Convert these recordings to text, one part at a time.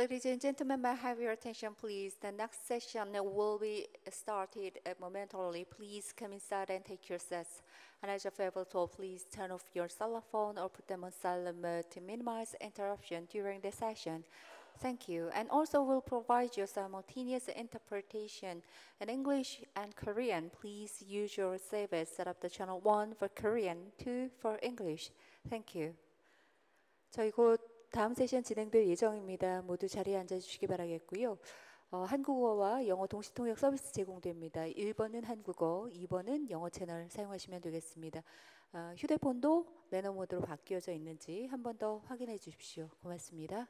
Ladies and gentlemen, may I have your attention, please? The next session will be started momentarily. Please come inside and take your seats. And as a favor to all, please turn off your cell phone or put them on silent mode to minimize interruption during the session. Thank you. And also, we'll provide you simultaneous interpretation in English and Korean. Please use your service. Set up the channel 1 for Korean, 2 for English. Thank you. 저희 곧 다음 세션 진행될 예정입니다. 모두 자리에 앉아주시기 바라겠고요. 한국어와 영어 동시통역 서비스 제공됩니다. 1번은 한국어, 2번은 영어 채널 사용하시면 되겠습니다. 휴대폰도 매너 모드로 바뀌어져 있는지 한 번 더 확인해 주십시오. 고맙습니다.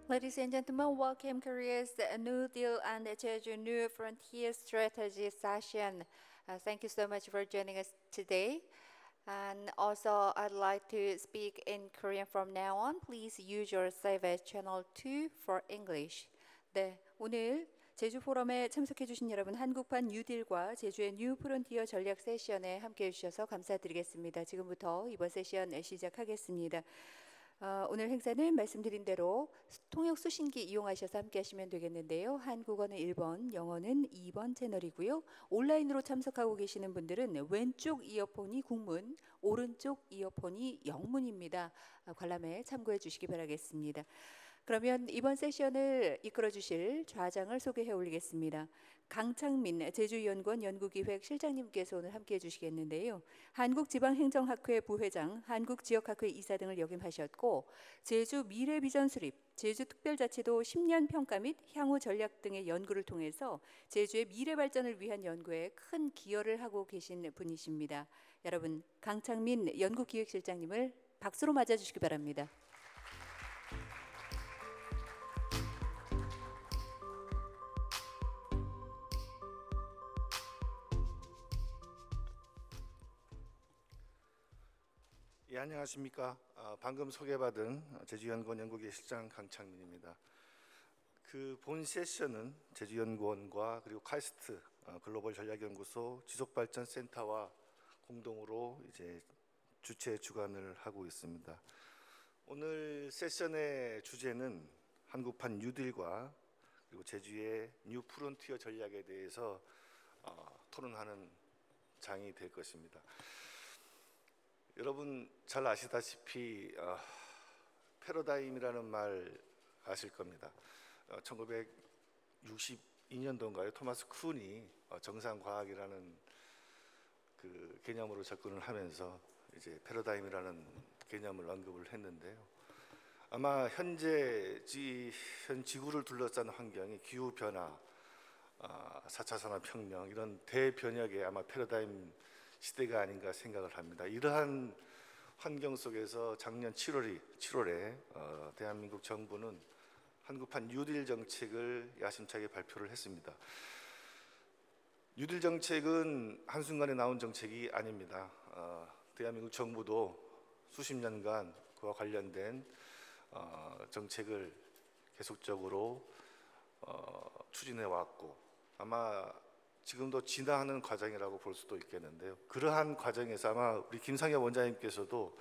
Ladies and gentlemen, welcome Korea's New Deal and Jeju New Frontier Strategy session. Thank you so much for joining us today. And also, I'd like to speak in Korean from now on. Please use your service channel 2 for English. 네, 오늘 제주 포럼에 참석해 주신 여러분, 한국판 뉴딜과 제주의 뉴 프론티어 전략 세션에 함께해 주셔서 감사드리겠습니다. 지금부터 이번 세션 시작하겠습니다. 오늘 행사는 말씀드린 대로 통역 수신기 이용하셔서 함께 하시면 되겠는데요. 한국어는 1번, 영어는 2번 채널이고요. 온라인으로 참석하고 계시는 분들은 왼쪽 이어폰이 국문, 오른쪽 이어폰이 영문입니다. 관람에 참고해 주시기 바라겠습니다. 그러면 이번 세션을 이끌어 주실 좌장을 소개해 올리겠습니다. 강창민 제주연구원 연구기획 실장님께서 오늘 함께해 주시겠는데요. 한국지방행정학회 부회장, 한국지역학회 이사 등을 역임하셨고 제주 미래비전 수립, 제주특별자치도 10년 평가 및 향후 전략 등의 연구를 통해서 제주의 미래 발전을 위한 연구에 큰 기여를 하고 계신 분이십니다. 여러분, 강창민 연구기획실장님을 박수로 맞아주시기 바랍니다. 예, 안녕하십니까. 방금 소개받은 제주연구원 연구기획 실장 강창민입니다. 본 세션은 제주연구원과 그리고 카이스트 글로벌 전략연구소 지속발전센터와 공동으로 이제 주최 주관을 하고 있습니다. 오늘 세션의 주제는 한국판 뉴딜과 그리고 제주의 뉴 프론티어 전략에 대해서 토론하는 장이 될 것입니다. 여러분 잘 아시다시피 패러다임이라는 말 아실 겁니다. 1962년도인가요? 토마스 쿤이 정상과학이라는 그 개념으로 접근을 하면서 이제 패러다임이라는 개념을 언급을 했는데요. 아마 현 지구를 둘러싼 환경이 기후 변화, 4차 산업혁명 이런 대변혁의 아마 패러다임 시대가 아닌가 생각을 합니다. 이러한 환경 속에서 작년 7월에 대한민국 정부는 한국판 뉴딜 정책을 야심차게 발표를 했습니다. 뉴딜 정책은 한순간에 나온 정책이 아닙니다. 대한민국 정부도 수십 년간 그와 관련된 정책을 계속적으로 추진해 왔고 아마 지금도 진화하는 과정이라고 볼 수도 있겠는데요. 그러한 과정에서 아마 우리 김상엽 원장님께서도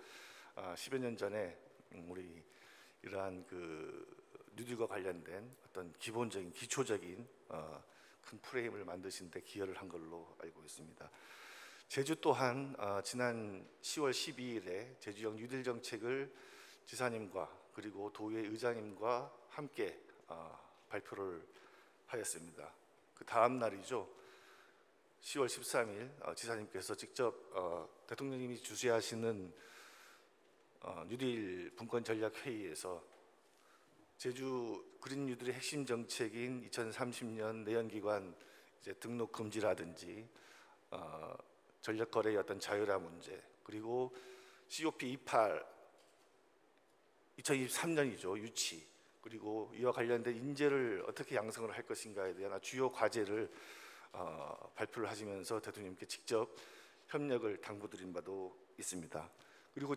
10여 년 전에 우리 이러한 그 뉴딜과 관련된 어떤 기본적인 기초적인 큰 프레임을 만드신 데 기여를 한 걸로 알고 있습니다. 제주 또한 지난 10월 12일에 제주형 뉴딜 정책을 지사님과 그리고 도의회 의장님과 함께 발표를 하였습니다. 그 다음 날이죠. 10월 13일 지사님께서 직접 대통령님이 주재하시는 뉴딜 분권 전략 회의에서 제주 그린 뉴딜의 핵심 정책인 2030년 내연기관 이제 등록 금지라든지 전력 거래의 어떤 자율화 문제 그리고 COP28 2023년이죠. 유치 그리고 이와 관련된 인재를 어떻게 양성을 할 것인가에 대한 주요 과제를 발표를 하시면서 대통령님께 직접 협력을 당부드린 바도 있습니다. 그리고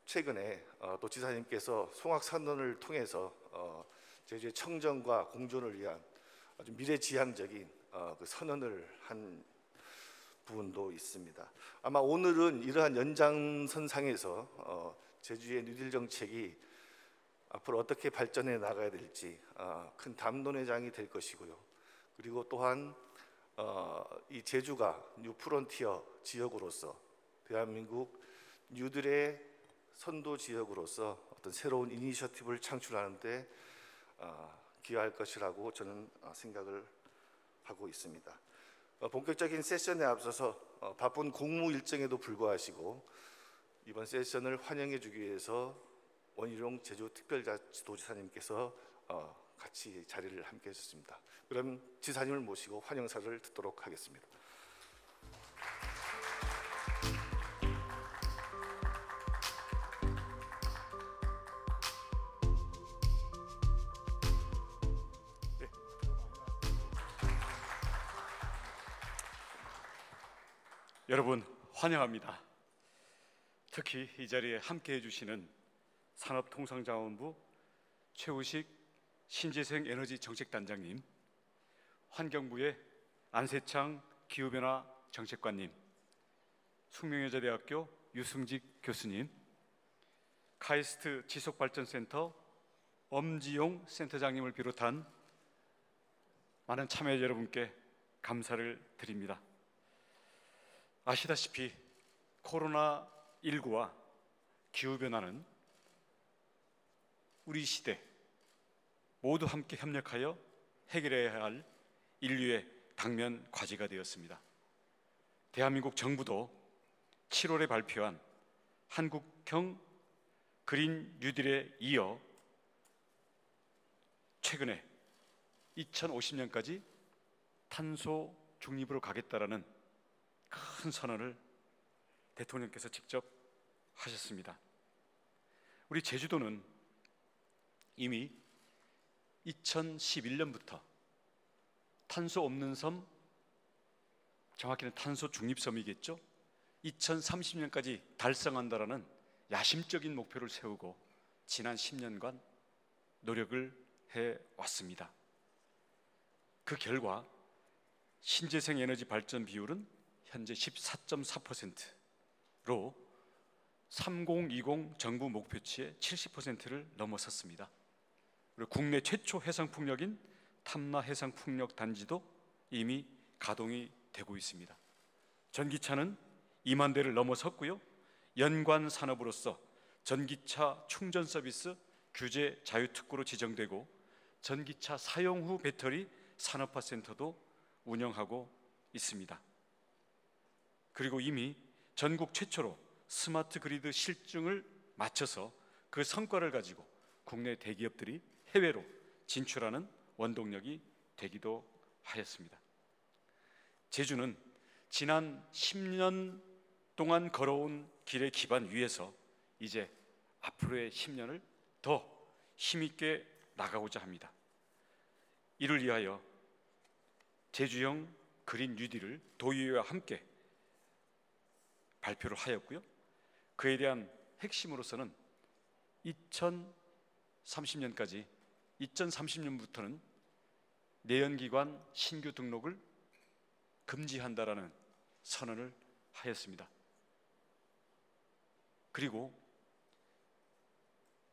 최근에 또 지사님께서 송악선언을 통해서 제주의 청정과 공존을 위한 아주 미래지향적인 그 선언을 한 부분도 있습니다. 아마 오늘은 이러한 연장선상에서 제주의 뉴딜 정책이 앞으로 어떻게 발전해 나가야 될지 큰 담론의 장이 될 것이고요. 그리고 또한 이 제주가 뉴 프론티어 지역으로서 대한민국 뉴딜의 선도 지역으로서 어떤 새로운 이니셔티브를 창출하는 데 기여할 것이라고 저는 생각을 하고 있습니다. 본격적인 세션에 앞서서 바쁜 공무 일정에도 불구하시고 이번 세션을 환영해 주기 위해서 원희룡 제주특별자치도지사님께서 같이 자리를 함께 해주셨습니다. 그럼 지사님을 모시고 환영사를 듣도록 하겠습니다. 여러분 환영합니다. 특히 이 자리에 함께해 주시는 산업통상자원부 최우식 신재생 에너지 정책단장님, 환경부의 안세창 기후변화 정책관님, 숙명여자대학교 유승직 교수님, 카이스트 지속발전센터 엄지용 센터장님을 비롯한 많은 참여자 여러분께 감사를 드립니다. 아시다시피 코로나19와 기후변화는 우리 시대 모두 함께 협력하여 해결해야 할 인류의 당면 과제가 되었습니다. 대한민국 정부도 7월에 발표한 한국형 그린 뉴딜에 이어 최근에 2050년까지 탄소 중립으로 가겠다라는 큰 선언을 대통령께서 직접 하셨습니다. 우리 제주도는 이미 2011년부터 탄소 없는 섬, 정확히는 탄소 중립섬이겠죠. 2030년까지 달성한다라는 야심적인 목표를 세우고 지난 10년간 노력을 해왔습니다. 그 결과 신재생 에너지 발전 비율은 현재 14.4%로 3020 정부 목표치의 70%를 넘어섰습니다. 그리고 국내 최초 해상풍력인 탐라 해상풍력 단지도 이미 가동이 되고 있습니다. 전기차는 2만 대를 넘어섰고요. 연관 산업으로서 전기차 충전 서비스 규제 자유특구로 지정되고 전기차 사용 후 배터리 산업화 센터도 운영하고 있습니다. 그리고 이미 전국 최초로 스마트 그리드 실증을 마쳐서 그 성과를 가지고 국내 대기업들이 해외로 진출하는 원동력이 되기도 하였습니다. 제주는 지난 10년 동안 걸어온 길의 기반 위에서 이제 앞으로의 10년을 더 힘있게 나가고자 합니다. 이를 위하여 제주형 그린 뉴딜을 도의회와 함께 발표를 하였고요. 그에 대한 핵심으로서는 2030년부터는 내연기관 신규 등록을 금지한다라는 선언을 하였습니다. 그리고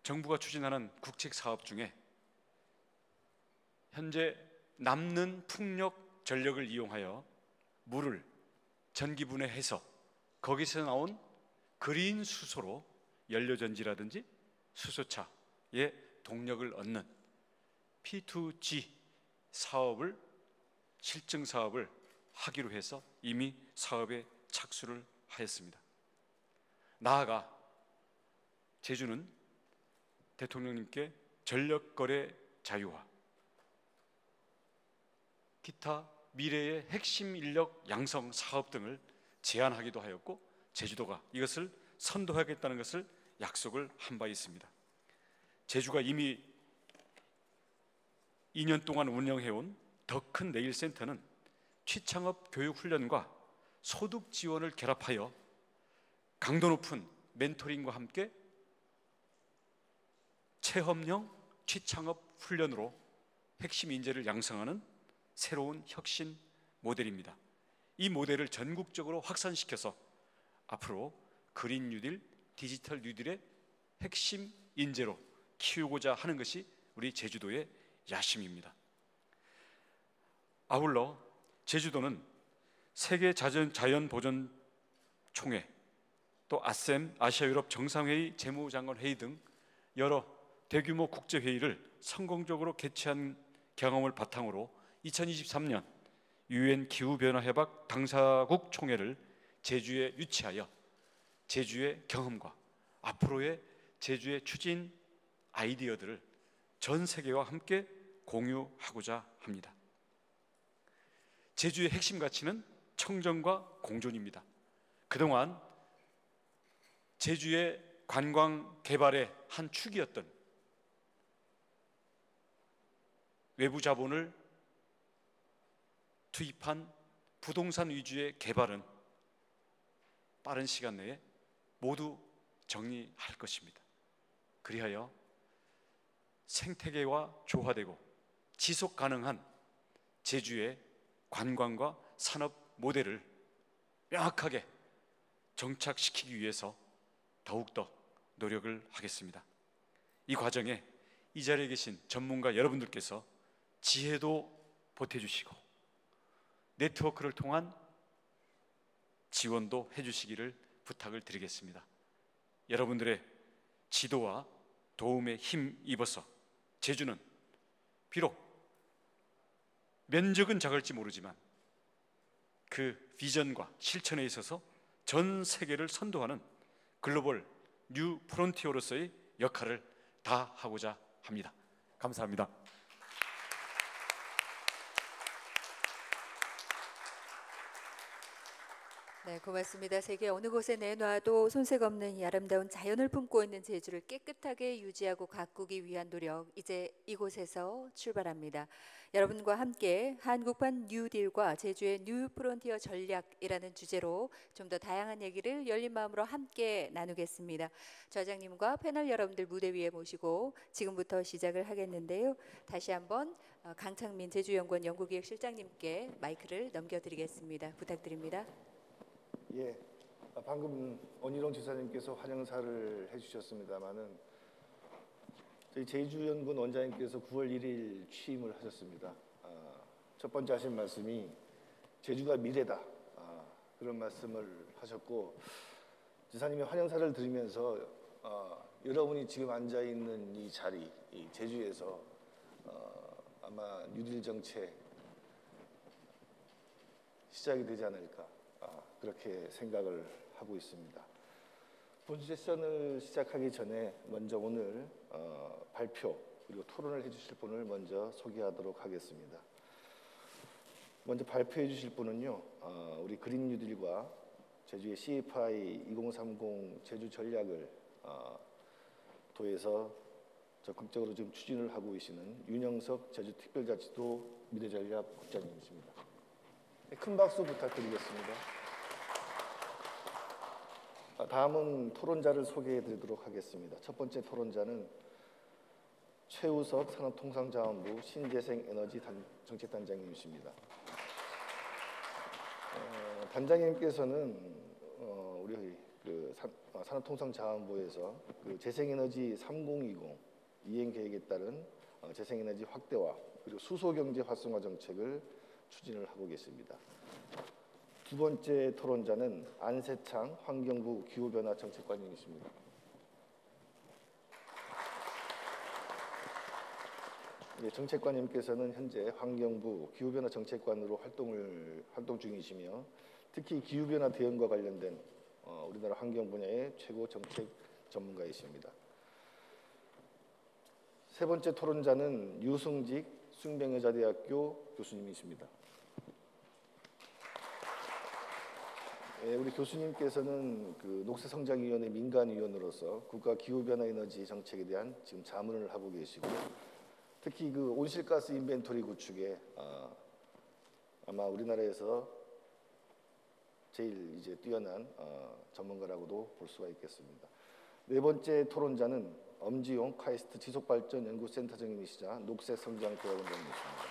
정부가 추진하는 국책 사업 중에 현재 남는 풍력 전력을 이용하여 물을 전기분해해서 거기서 나온 그린 수소로 연료전지라든지 수소차의 동력을 얻는 P2G 사업을 실증 사업을 하기로 해서 이미 사업에 착수를 하였습니다. 나아가 제주는 대통령님께 전력거래 자유화, 기타 미래의 핵심 인력 양성 사업 등을 제안하기도 하였고 제주도가 이것을 선도하겠다는 것을 약속을 한 바 있습니다. 제주가 이미 2년 동안 운영해온 더 큰 네일센터는 취창업 교육훈련과 소득 지원을 결합하여 강도 높은 멘토링과 함께 체험형 취창업 훈련으로 핵심 인재를 양성하는 새로운 혁신 모델입니다. 이 모델을 전국적으로 확산시켜서 앞으로 그린 뉴딜, 디지털 뉴딜의 핵심 인재로 키우고자 하는 것이 우리 제주도의 야심입니다. 아울러 제주도는 세계 자연보전 총회, 또 아셈 아시아유럽 정상회의 재무장관회의 등 여러 대규모 국제회의를 성공적으로 개최한 경험을 바탕으로 2023년 UN 기후변화협약 당사국 총회를 제주에 유치하여 제주의 경험과 앞으로의 제주의 추진 아이디어들을 전 세계와 함께 공유하고자 합니다. 제주의 핵심 가치는 청정과 공존입니다. 그동안 제주의 관광 개발의 한 축이었던 외부 자본을 투입한 부동산 위주의 개발은 빠른 시간 내에 모두 정리할 것입니다. 그리하여 생태계와 조화되고 지속 가능한 제주의 관광과 산업 모델을 명확하게 정착시키기 위해서 더욱더 노력을 하겠습니다. 이 과정에 이 자리에 계신 전문가 여러분들께서 지혜도 보태주시고 네트워크를 통한 지원도 해주시기를 부탁을 드리겠습니다. 여러분들의 지도와 도움에 힘입어서 제주는 비록 면적은 작을지 모르지만 그 비전과 실천에 있어서 전 세계를 선도하는 글로벌 뉴 프론티어로서의 역할을 다하고자 합니다. 감사합니다. 네, 고맙습니다. 세계 어느 곳에 내놔도 손색 없는 이 아름다운 자연을 품고 있는 제주를 깨끗하게 유지하고 가꾸기 위한 노력, 이제 이곳에서 출발합니다. 여러분과 함께 한국판 뉴딜과 제주의 뉴 프론티어 전략이라는 주제로 좀 더 다양한 얘기를 열린 마음으로 함께 나누겠습니다. 저장님과 패널 여러분들 무대 위에 모시고 지금부터 시작을 하겠는데요. 다시 한번 강창민 제주연구원 연구기획실장님께 마이크를 넘겨드리겠습니다. 부탁드립니다. 예, 방금 원희룡 지사님께서 환영사를 해주셨습니다마는 저희 제주연구원 원장님께서 9월 1일 취임을 하셨습니다. 첫 번째 하신 말씀이 제주가 미래다, 그런 말씀을 하셨고, 지사님이 환영사를 드리면서 여러분이 지금 앉아 있는 이 자리, 이 제주에서 아마 뉴딜 정책 시작이 되지 않을까. 그렇게 생각을 하고 있습니다. 본 세션을 시작하기 전에 먼저 오늘 발표 그리고 토론을 해주실 분을 먼저 소개하도록 하겠습니다. 먼저 발표해 주실 분은요, 우리 그린 뉴딜과 제주의 CFI 2030 제주 전략을 도에서 적극적으로 지금 추진을 하고 계시는 윤영석 제주특별자치도 미래전략 국장님이십니다. 큰 박수 부탁드리겠습니다. 다음은 토론자를 소개해 드리도록 하겠습니다. 첫 번째 토론자는 최우석 산업통상자원부 신재생에너지 정책단장님이십니다. 단장님께서는 우리 산업통상자원부에서 재생에너지 3020 이행 계획에 따른 재생에너지 확대와 그리고 수소경제 활성화 정책을 추진을 하고 계십니다. 두 번째 토론자는 안세창 환경부 기후변화 정책관님이십니다. 정책관님께서는 현재 환경부 기후변화 정책관으로 활동 중이시며 특히 기후변화 대응과 관련된 우리나라 환경 분야의 최고 정책 전문가이십니다. 세 번째 토론자는 유승직 숭명여자대학교 교수님이십니다. 우리 교수님께서는 녹색성장위원회 민간위원으로서 국가 기후변화 에너지 정책에 대한 지금 자문을 하고 계시고 특히 온실가스 인벤토리 구축에 아마 우리나라에서 제일 뛰어난 전문가라고도 볼 수가 있겠습니다. 네 번째 토론자는 엄지용 카이스트 지속발전연구센터장님이시자 녹색성장대학원장님이십니다.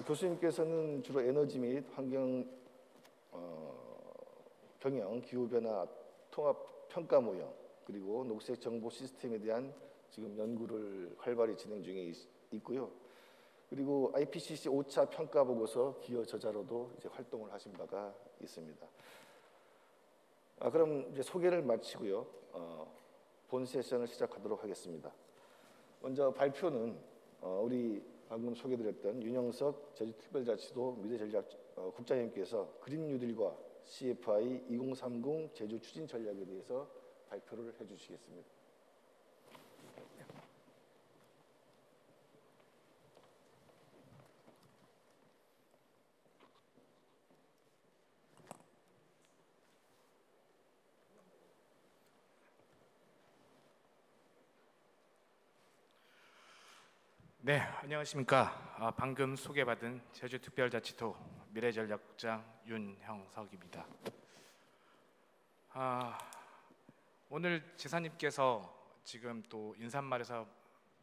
교수님께서는 주로 에너지 및 환경 경영, 기후변화 통합 평가 모형 그리고 녹색 정보 시스템에 대한 지금 연구를 활발히 진행 중에 있고요. 그리고 IPCC 5차 평가 보고서 기여 저자로도 활동을 하신 바가 있습니다. 그럼 이제 소개를 마치고요. 본 세션을 시작하도록 하겠습니다. 먼저 발표는 우리 방금 소개드렸던 윤영석 제주특별자치도 미래전략 국장님께서 그린 뉴딜과 CFI 2030 제주 추진 전략에 대해서 발표를 해주시겠습니다. 네, 안녕하십니까. 방금 소개받은 제주특별자치도 미래전략국장 윤형석입니다. 오늘 지사님께서 지금 또 인사말에서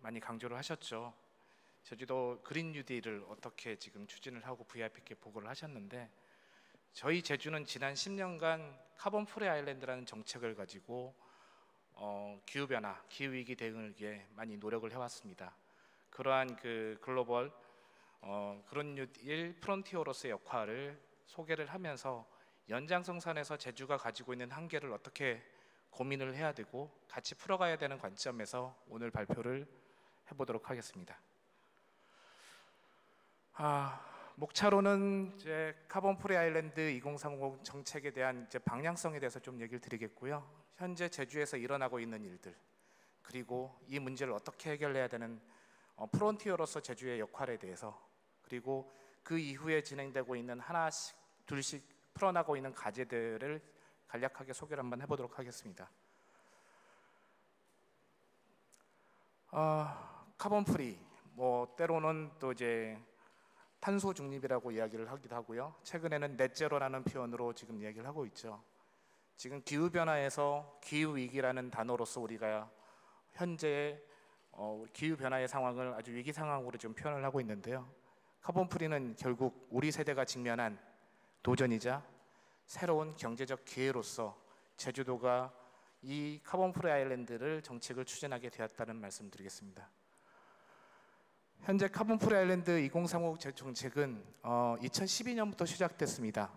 많이 강조를 하셨죠. 제주도 그린 뉴딜을 어떻게 지금 추진을 하고 VIP께 보고를 하셨는데 저희 제주는 지난 10년간 카본 프리 아일랜드라는 정책을 가지고 기후변화, 기후위기 대응을 위해 많이 노력을 해왔습니다. 그러한 글로벌 그린 뉴딜 프론티어로서의 역할을 소개를 하면서 연장성산에서 제주가 가지고 있는 한계를 어떻게 고민을 해야 되고 같이 풀어가야 되는 관점에서 오늘 발표를 해보도록 하겠습니다. 목차로는 이제 카본 프리 아일랜드 2030 정책에 대한 이제 방향성에 대해서 좀 얘기를 드리겠고요. 현재 제주에서 일어나고 있는 일들 그리고 이 문제를 어떻게 해결해야 되는 프론티어로서 제주의 역할에 대해서 그리고 그 이후에 진행되고 있는 하나씩 둘씩 풀어나고 있는 과제들을 간략하게 소개를 한번 해보도록 하겠습니다. 카본 프리, 때로는 또 이제 탄소 중립이라고 이야기를 하기도 하고요. 최근에는 넷제로라는 표현으로 지금 이야기를 하고 있죠. 지금 기후 변화에서 기후 위기라는 단어로서 우리가 현재 기후 변화의 상황을 아주 위기 상황으로 좀 표현을 하고 있는데요. 카본 프리는 결국 우리 세대가 직면한 도전이자 새로운 경제적 기회로서 제주도가 이 카본 프리 아일랜드를 정책을 추진하게 되었다는 말씀드리겠습니다. 현재 카본 프리 아일랜드 2035 정책은 2012년부터 시작됐습니다.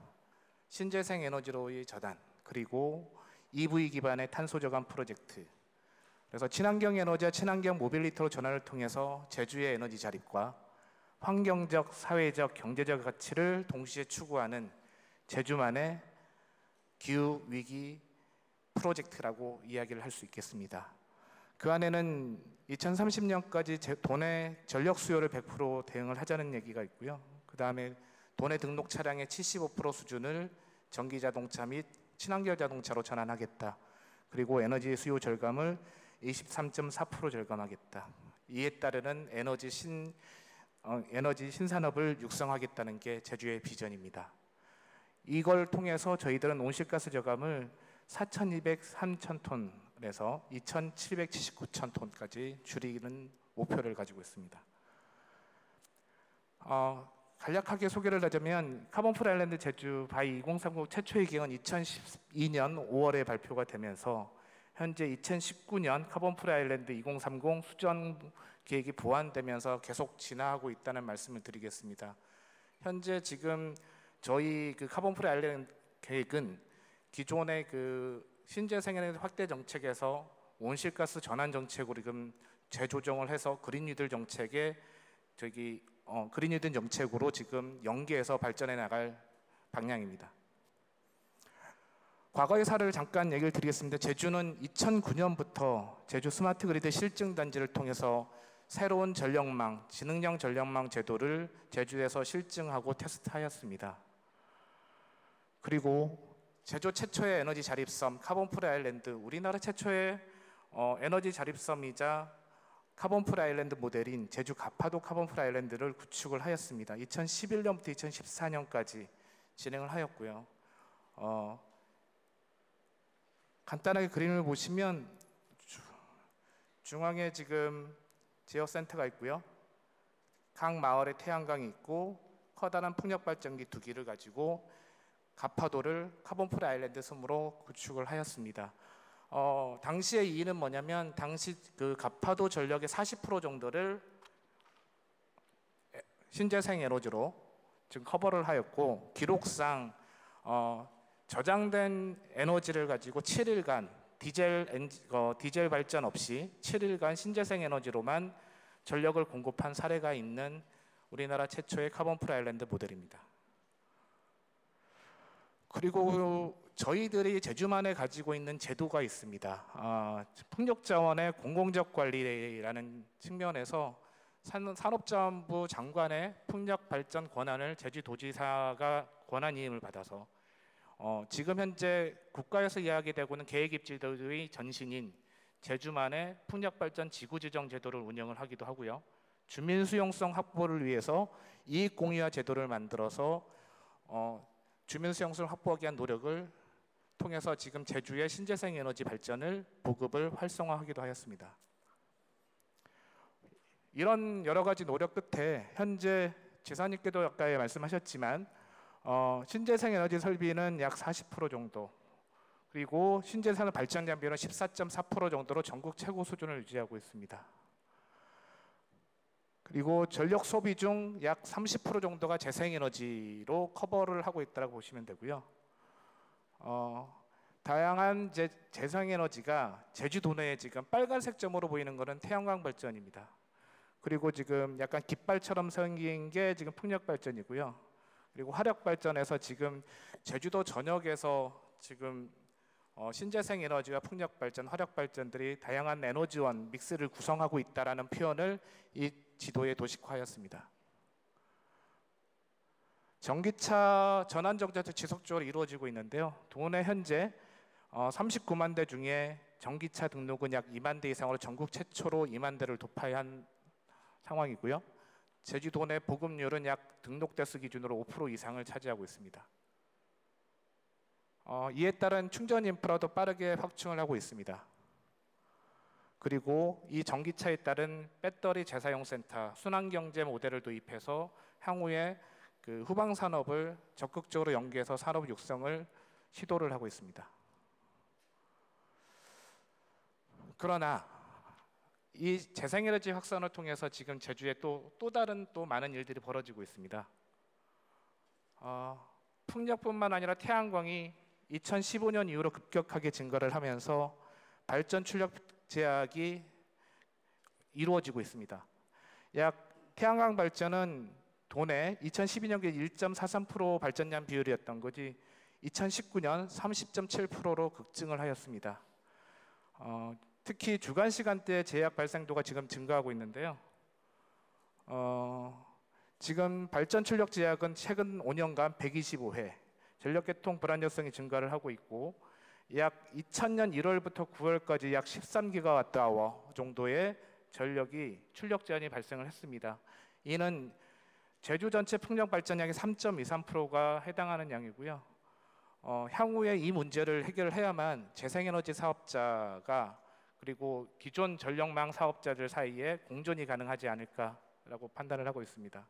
신재생 에너지로의 전환 그리고 EV 기반의 탄소 저감 프로젝트 그래서 친환경 에너지와 친환경 모빌리티로 전환을 통해서 제주의 에너지 자립과 환경적, 사회적, 경제적 가치를 동시에 추구하는 제주만의 기후 위기 프로젝트라고 이야기를 할 수 있겠습니다. 그 안에는 2030년까지 도내 전력 수요를 100% 대응을 하자는 얘기가 있고요. 그 다음에 도내 등록 차량의 75% 수준을 전기 자동차 및 친환경 자동차로 전환하겠다. 그리고 에너지 수요 절감을 23.4% 절감하겠다. 이에 따르는 에너지 신산업을 육성하겠다는 게 제주의 비전입니다. 이걸 통해서 저희들은 온실가스 저감을 4,203톤에서 2,779톤까지 줄이는 목표를 가지고 있습니다. 간략하게 소개를 하자면 카본프리 아일랜드 제주 바이 2030 최초의 계획은 2012년 5월에 발표가 되면서 현재 2019년 카본프리 아일랜드 2030 수정 계획이 보완되면서 계속 진화하고 있다는 말씀을 드리겠습니다. 현재 지금 저희 그 카본프리 아일랜드 계획은 기존의 그 신재생에너지 확대 정책에서 온실가스 전환 정책으로 지금 재조정을 해서 그린 뉴딜 정책에 그린 뉴딜 정책으로 지금 연계해서 발전해 나갈 방향입니다. 과거의 사례를 잠깐 얘기를 드리겠습니다. 제주는 2009년부터 제주 스마트 그리드 실증 단지를 통해서 새로운 전력망, 지능형 전력망 제도를 제주에서 실증하고 테스트하였습니다. 그리고 제주 최초의 에너지 자립섬 카본프리 아일랜드, 우리나라 최초의 에너지 자립섬이자 카본프리 아일랜드 모델인 제주 가파도 카본프리 아일랜드를 구축을 하였습니다. 2011년부터 2014년까지 진행을 하였고요. 간단하게 그림을 보시면 중앙에 지금 제어센터가 있고요. 각 마을에 태양광이 있고 커다란 풍력발전기 2기를 가지고 가파도를 카본프리 아일랜드 섬으로 구축을 하였습니다. 당시의 이유는 뭐냐면 당시 그 가파도 전력의 40% 정도를 신재생 에너지로 지금 커버를 하였고 기록상 저장된 에너지를 가지고 7일간 디젤 발전 없이 7일간 신재생 에너지로만 전력을 공급한 사례가 있는 우리나라 최초의 카본프리 아일랜드 모델입니다. 그리고 저희들이 제주만에 가지고 있는 제도가 있습니다. 풍력자원의 공공적 관리라는 측면에서 산업자원부 장관의 풍력 발전 권한을 제주도지사가 권한이임을 받아서 지금 현재 국가에서 이야기되고 있는 계획입지도의 전신인 제주만의 풍력발전 지구지정 제도를 운영을 하기도 하고요. 주민 수용성 확보를 위해서 이익공유화 제도를 만들어서 주민 수용성을 확보하기 위한 노력을 통해서 지금 제주의 신재생 에너지 발전을 보급을 활성화하기도 하였습니다. 이런 여러 가지 노력 끝에 현재 지사님께도 아까 말씀하셨지만 신재생 에너지 설비는 약 40% 정도, 그리고 신재생 발전 장비는 14.4% 정도로 전국 최고 수준을 유지하고 있습니다. 그리고 전력 소비 중 약 30% 정도가 재생에너지로 커버를 하고 있다고 보시면 되고요. 다양한 재생에너지가 제주도 내에 지금 빨간색 점으로 보이는 것은 태양광 발전입니다. 그리고 지금 약간 깃발처럼 생긴 게 지금 풍력 발전이고요. 그리고 화력 발전에서 지금 제주도 전역에서 지금 신재생 에너지와 풍력 발전, 화력 발전들이 다양한 에너지원 믹스를 구성하고 있다라는 표현을 이 지도에 도식화하였습니다. 전기차 전환 정책도 지속적으로 이루어지고 있는데요. 도내 현재 39만 대 중에 전기차 등록은 약 2만 대 이상으로 전국 최초로 2만 대를 도파한 상황이고요. 제주도 내 보급률은 약 등록 대수 기준으로 5% 이상을 차지하고 있습니다. 이에 따른 충전 인프라도 빠르게 확충을 하고 있습니다. 그리고 이 전기차에 따른 배터리 재사용 센터, 순환경제 모델을 도입해서 향후에 그 후방 산업을 적극적으로 연계해서 산업 육성을 시도를 하고 있습니다. 그러나 이 재생에너지 확산을 통해서 지금 제주에 또 다른 많은 일들이 벌어지고 있습니다. 풍력뿐만 아니라 태양광이 2015년 이후로 급격하게 증가를 하면서 발전 출력 제약이 이루어지고 있습니다. 약 태양광 발전은 도내 2012년에 1.43% 발전량 비율이었던 거지 2019년 30.7%로 급증을 하였습니다. 특히 주간 시간대 제약 발생도가 지금 증가하고 있는데요. 지금 발전 출력 제약은 최근 5년간 125회, 전력계통 불안정성이 증가를 하고 있고 약 2000년 1월부터 9월까지 약 13기가와트아워 정도의 전력이 출력 제한이 발생을 했습니다. 이는 제주 전체 풍력 발전량의 3.23%가 해당하는 양이고요. 향후에 이 문제를 해결해야만 재생에너지 사업자가 그리고 기존 전력망 사업자들 사이에 공존이 가능하지 않을까라고 판단을 하고 있습니다.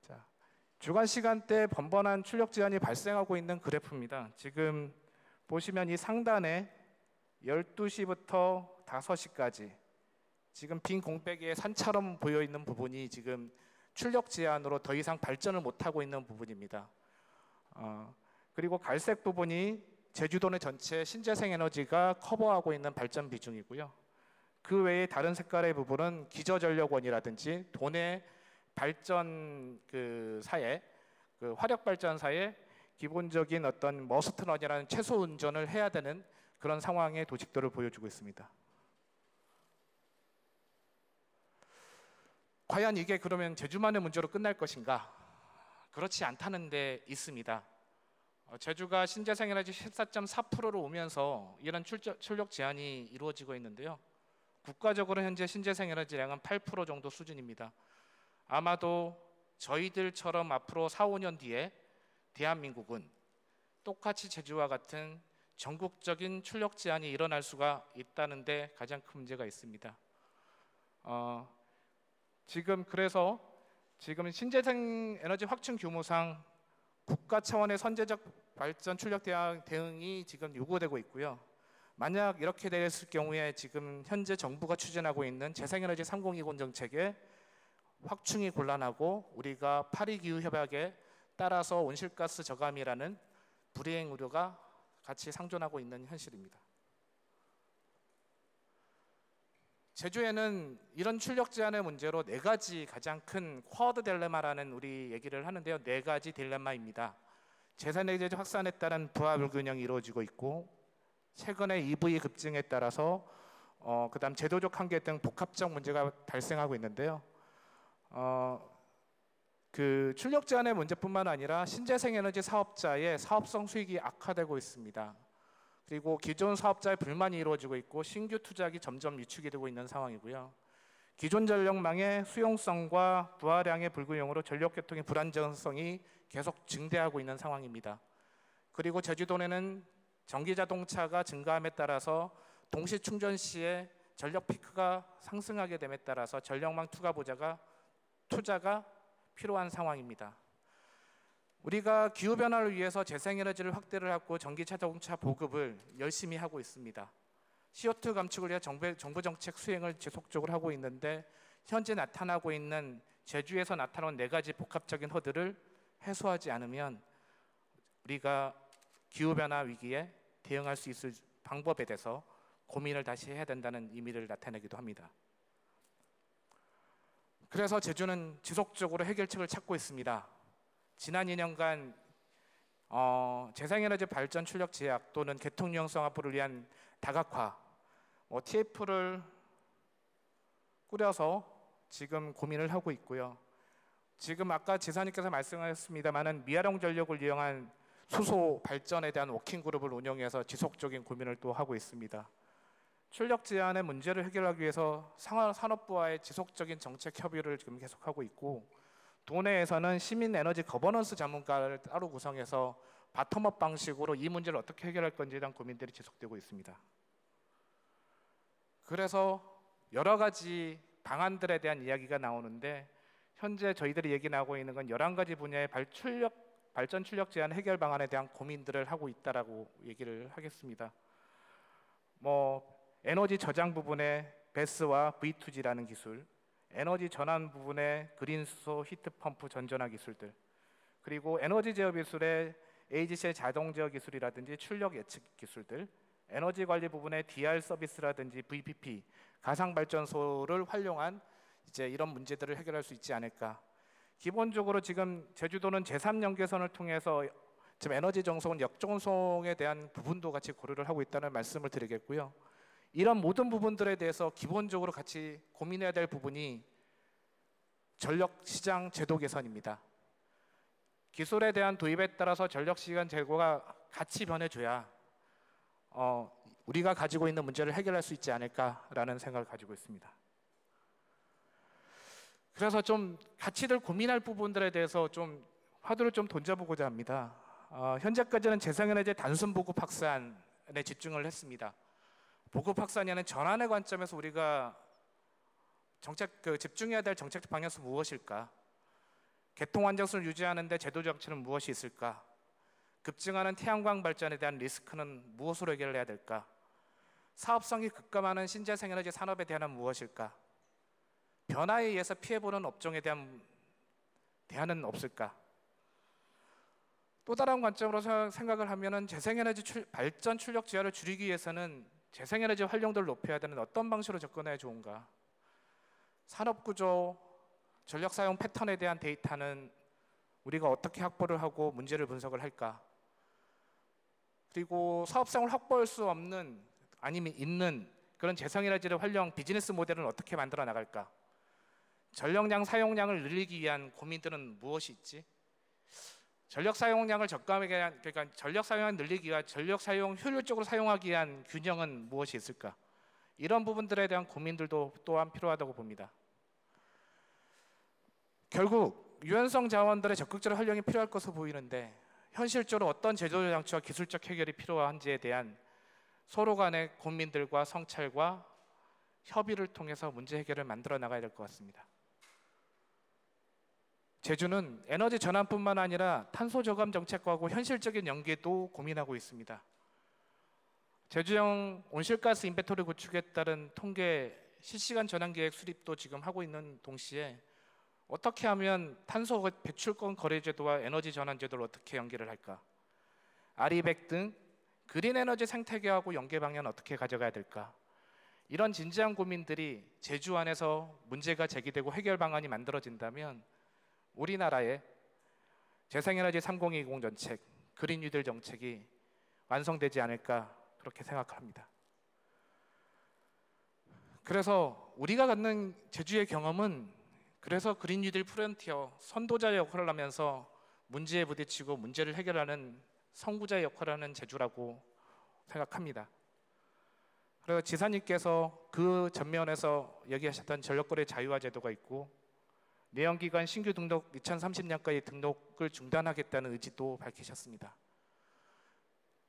자, 주간 시간대 번번한 출력 제한이 발생하고 있는 그래프입니다. 지금 보시면 이 상단에 12시부터 5시까지 지금 빈 공백의 산처럼 보여 있는 부분이 지금 출력 제한으로 더 이상 발전을 못하고 있는 부분입니다. 그리고 갈색 부분이 제주도 내 전체 신재생 에너지가 커버하고 있는 발전 비중이고요. 그 외에 다른 색깔의 부분은 기저전력원이라든지 도내 발전 사에 화력 발전사에 기본적인 어떤 머스트런이라는 최소 운전을 해야 되는 그런 상황의 도식도를 보여주고 있습니다. 과연 이게 그러면 제주만의 문제로 끝날 것인가? 그렇지 않다는 데 있습니다. 제주가 신재생에너지 14.4%로 오면서 이런 출력 제한이 이루어지고 있는데요. 국가적으로 현재 신재생에너지량은 8% 정도 수준입니다. 아마도 저희들처럼 앞으로 4, 5년 뒤에 대한민국은 똑같이 제주와 같은 전국적인 출력 제한이 일어날 수가 있다는 데 가장 큰 문제가 있습니다. 그래서 지금 신재생 에너지 확충 규모상 국가 차원의 선제적 발전 출력 대응이 지금 요구되고 있고요. 만약 이렇게 됐을 경우에 지금 현재 정부가 추진하고 있는 재생에너지 3020 정책에 확충이 곤란하고 우리가 파리 기후 협약에 따라서 온실가스 저감이라는 불이행 우려가 같이 상존하고 있는 현실입니다. 제주에는 이런 출력 제한의 문제로 4가지 가장 큰 쿼드 딜레마라는 우리 얘기를 하는데요. 4가지 딜레마입니다. 재생에너지 확산에 따른 부하 불균형이 이루어지고 있고 최근에 EV 급증에 따라서 그다음 제도적 한계 등 복합적 문제가 발생하고 있는데요. 출력 제한의 문제뿐만 아니라 신재생에너지 사업자의 사업성 수익이 악화되고 있습니다. 그리고 기존 사업자의 불만이 이루어지고 있고 신규 투자가 점점 위축이 되고 있는 상황이고요. 기존 전력망의 수용성과 부하량의 불균형으로 전력계통의 불안정성이 계속 증대하고 있는 상황입니다. 그리고 제주도에는 전기자동차가 증가함에 따라서 동시 충전 시에 전력 피크가 상승하게 됨에 따라서 전력망 투자가 필요한 상황입니다. 우리가 기후변화를 위해서 재생에너지를 확대를 하고 전기자동차 보급을 열심히 하고 있습니다. CO2 감축을 위해 정부 정책 수행을 지속적으로 하고 있는데 현재 나타나고 있는 제주에서 나타난 4가지 복합적인 허들을 해소하지 않으면 우리가 기후변화 위기에 대응할 수 있을 방법에 대해서 고민을 다시 해야 된다는 의미를 나타내기도 합니다. 그래서 제주는 지속적으로 해결책을 찾고 있습니다. 지난 2년간 재생에너지 발전 출력 제약 또는 계통 유연성 확보를 위한 다각화, TF를 꾸려서 지금 고민을 하고 있고요. 지금 아까 지사님께서 말씀하셨습니다마는 미아령 전력을 이용한 수소 발전에 대한 워킹 그룹을 운영해서 지속적인 고민을 또 하고 있습니다. 출력 제한의 문제를 해결하기 위해서 산업부와의 지속적인 정책 협의를 지금 계속하고 있고 도내에서는 시민 에너지 거버넌스 전문가를 따로 구성해서 바텀업 방식으로 이 문제를 어떻게 해결할 건지에 대한 고민들이 지속되고 있습니다. 그래서 여러 가지 방안들에 대한 이야기가 나오는데 현재 저희들이 얘기 나오고 있는 건 11가지 분야의 발전 출력 제한 해결 방안에 대한 고민들을 하고 있다라고 얘기를 하겠습니다. 에너지 저장 부분의 베스와 V2G라는 기술, 에너지 전환 부분의 그린 수소 히트 펌프 전전화 기술들, 그리고 에너지 제어 기술의 AGC의 자동 제어 기술이라든지 출력 예측 기술들, 에너지 관리 부분의 DR 서비스라든지 VPP, 가상 발전소를 활용한 이제 이런 문제들을 해결할 수 있지 않을까. 기본적으로 지금 제주도는 제3연계선을 통해서 지금 에너지 정송, 역정송에 대한 부분도 같이 고려를 하고 있다는 말씀을 드리겠고요. 이런 모든 부분들에 대해서 기본적으로 같이 고민해야 될 부분이 전력시장 제도 개선입니다. 기술에 대한 도입에 따라서 전력시장 제도가 같이 변해줘야 우리가 가지고 있는 문제를 해결할 수 있지 않을까라는 생각을 가지고 있습니다. 그래서 좀 같이들 고민할 부분들에 대해서 좀 화두를 좀 던져보고자 합니다. 현재까지는 재생에너지 단순 보급 확산에 집중을 했습니다. 보급 확산이라는 전환의 관점에서 우리가 집중해야 될 정책 방향은 무엇일까? 개통 안정성을 유지하는 데 제도 정책은 무엇이 있을까? 급증하는 태양광 발전에 대한 리스크는 무엇으로 해결해야 될까? 사업성이 급감하는 신재생에너지 산업에 대한 무엇일까? 변화에 의해서 피해보는 업종에 대한 대안은 없을까? 또 다른 관점으로 생각을 하면은 재생에너지 발전 출력 지하를 줄이기 위해서는 재생에너지 활용도를 높여야 되는 어떤 방식으로 접근해야 좋은가? 산업구조, 전력 사용 패턴에 대한 데이터는 우리가 어떻게 확보를 하고 문제를 분석을 할까? 그리고 사업성을 확보할 수 없는 아니면 있는 그런 재생에너지를 활용 비즈니스 모델은 어떻게 만들어 나갈까? 전력량 사용량을 늘리기 위한 고민들은 무엇이 있지? 전력 사용량을 적감하게 위한, 그러니까 전력 사용량을 늘리기 위한 전력 사용 효율적으로 사용하기 위한 균형은 무엇이 있을까? 이런 부분들에 대한 고민들도 또한 필요하다고 봅니다. 결국 유연성 자원들의 적극적인 활용이 필요할 것으로 보이는데 현실적으로 어떤 제도적 장치와 기술적 해결이 필요한지에 대한 서로 간의 고민들과 성찰과 협의를 통해서 문제 해결을 만들어 나가야 될 것 같습니다. 제주는 에너지 전환뿐만 아니라 탄소 저감 정책과도 현실적인 연계도 고민하고 있습니다. 제주형 온실가스 인벤토리 구축에 따른 통계 실시간 전환 계획 수립도 지금 하고 있는 동시에 어떻게 하면 탄소 배출권 거래 제도와 에너지 전환 제도를 어떻게 연계를 할까? 아리백 등 그린 에너지 생태계하고 연계 방향은 어떻게 가져가야 될까? 이런 진지한 고민들이 제주 안에서 문제가 제기되고 해결 방안이 만들어진다면 우리나라의 재생에너지 3020 정책, 그린 뉴딜 정책이 완성되지 않을까 그렇게 생각합니다. 그래서 우리가 갖는 제주의 경험은 그래서 그린 뉴딜 프론티어 선도자의 역할을 하면서 문제에 부딪히고 문제를 해결하는 선구자의 역할을 하는 제주라고 생각합니다. 그리고 지사님께서 그 전면에서 얘기하셨던 전력거래 자유화 제도가 있고 내연기관 신규 등록 2030년까지 등록을 중단하겠다는 의지도 밝히셨습니다.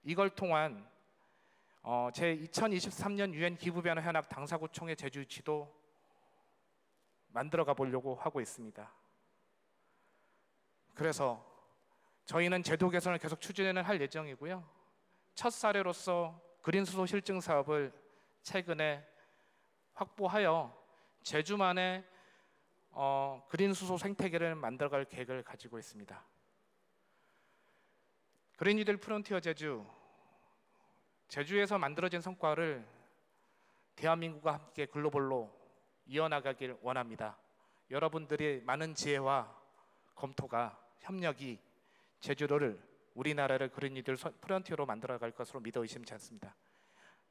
이걸 통한 제 2023년 유엔 기후변화 현악 당사구총회 제주 유치도 만들어가 보려고 하고 있습니다. 그래서 저희는 제도 개선을 계속 추진을 할 예정이고요. 첫 사례로서 그린 수소 실증 사업을 최근에 확보하여 제주만의 그린 수소 생태계를 만들어갈 계획을 가지고 있습니다. 그린 뉴딜 프론티어 제주에서 만들어진 성과를 대한민국과 함께 글로벌로 이어나가길 원합니다. 여러분들의 많은 지혜와 검토가 협력이 제주도를 우리나라를 그린 뉴딜 프론티어로 만들어갈 것으로 믿어 의심치 않습니다.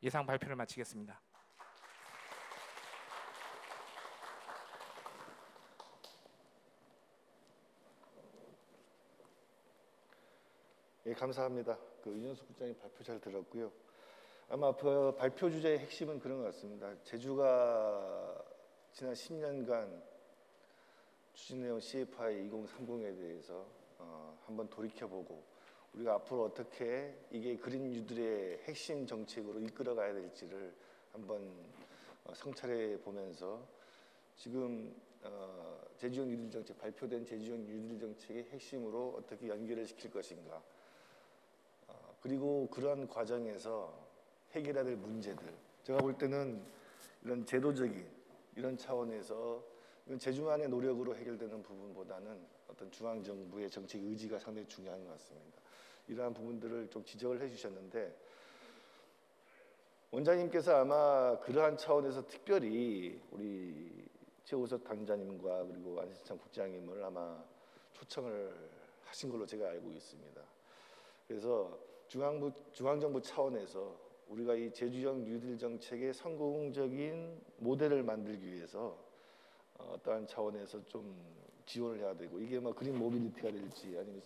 이상 발표를 마치겠습니다. 예, 감사합니다. 윤현숙 국장님 발표 잘 들었고요. 아마 그 발표 주제의 핵심은 그런 것 같습니다. 제주가 지난 10년간 추진해온 CFI 2030에 대해서 한번 돌이켜보고 우리가 앞으로 어떻게 이게 그린 뉴딜의 핵심 정책으로 이끌어가야 될지를 한번 성찰해 보면서 지금 제주형 뉴딜 정책 발표된 제주형 뉴딜 정책의 핵심으로 어떻게 연결을 시킬 것인가, 그리고 그러한 과정에서 해결해야 될 문제들, 제가 볼 때는 이런 제도적인 이런 차원에서 이건 제주만의 노력으로 해결되는 부분보다는 어떤 중앙정부의 정책 의지가 상당히 중요한 것 같습니다. 이러한 부분들을 좀 지적을 해주셨는데 원장님께서 아마 그러한 차원에서 특별히 우리 최우석 당자님과 그리고 안신창 국장님을 아마 초청을 하신 걸로 제가 알고 있습니다. 그래서 중앙정부 차원에서 우리가 이 제주형 뉴딜 정책의 성공적인 모델을 만들기 위해서 어떠한 차원에서 좀 지원을 해야 되고, 이게 뭐 그린 모빌리티가 될지 아니면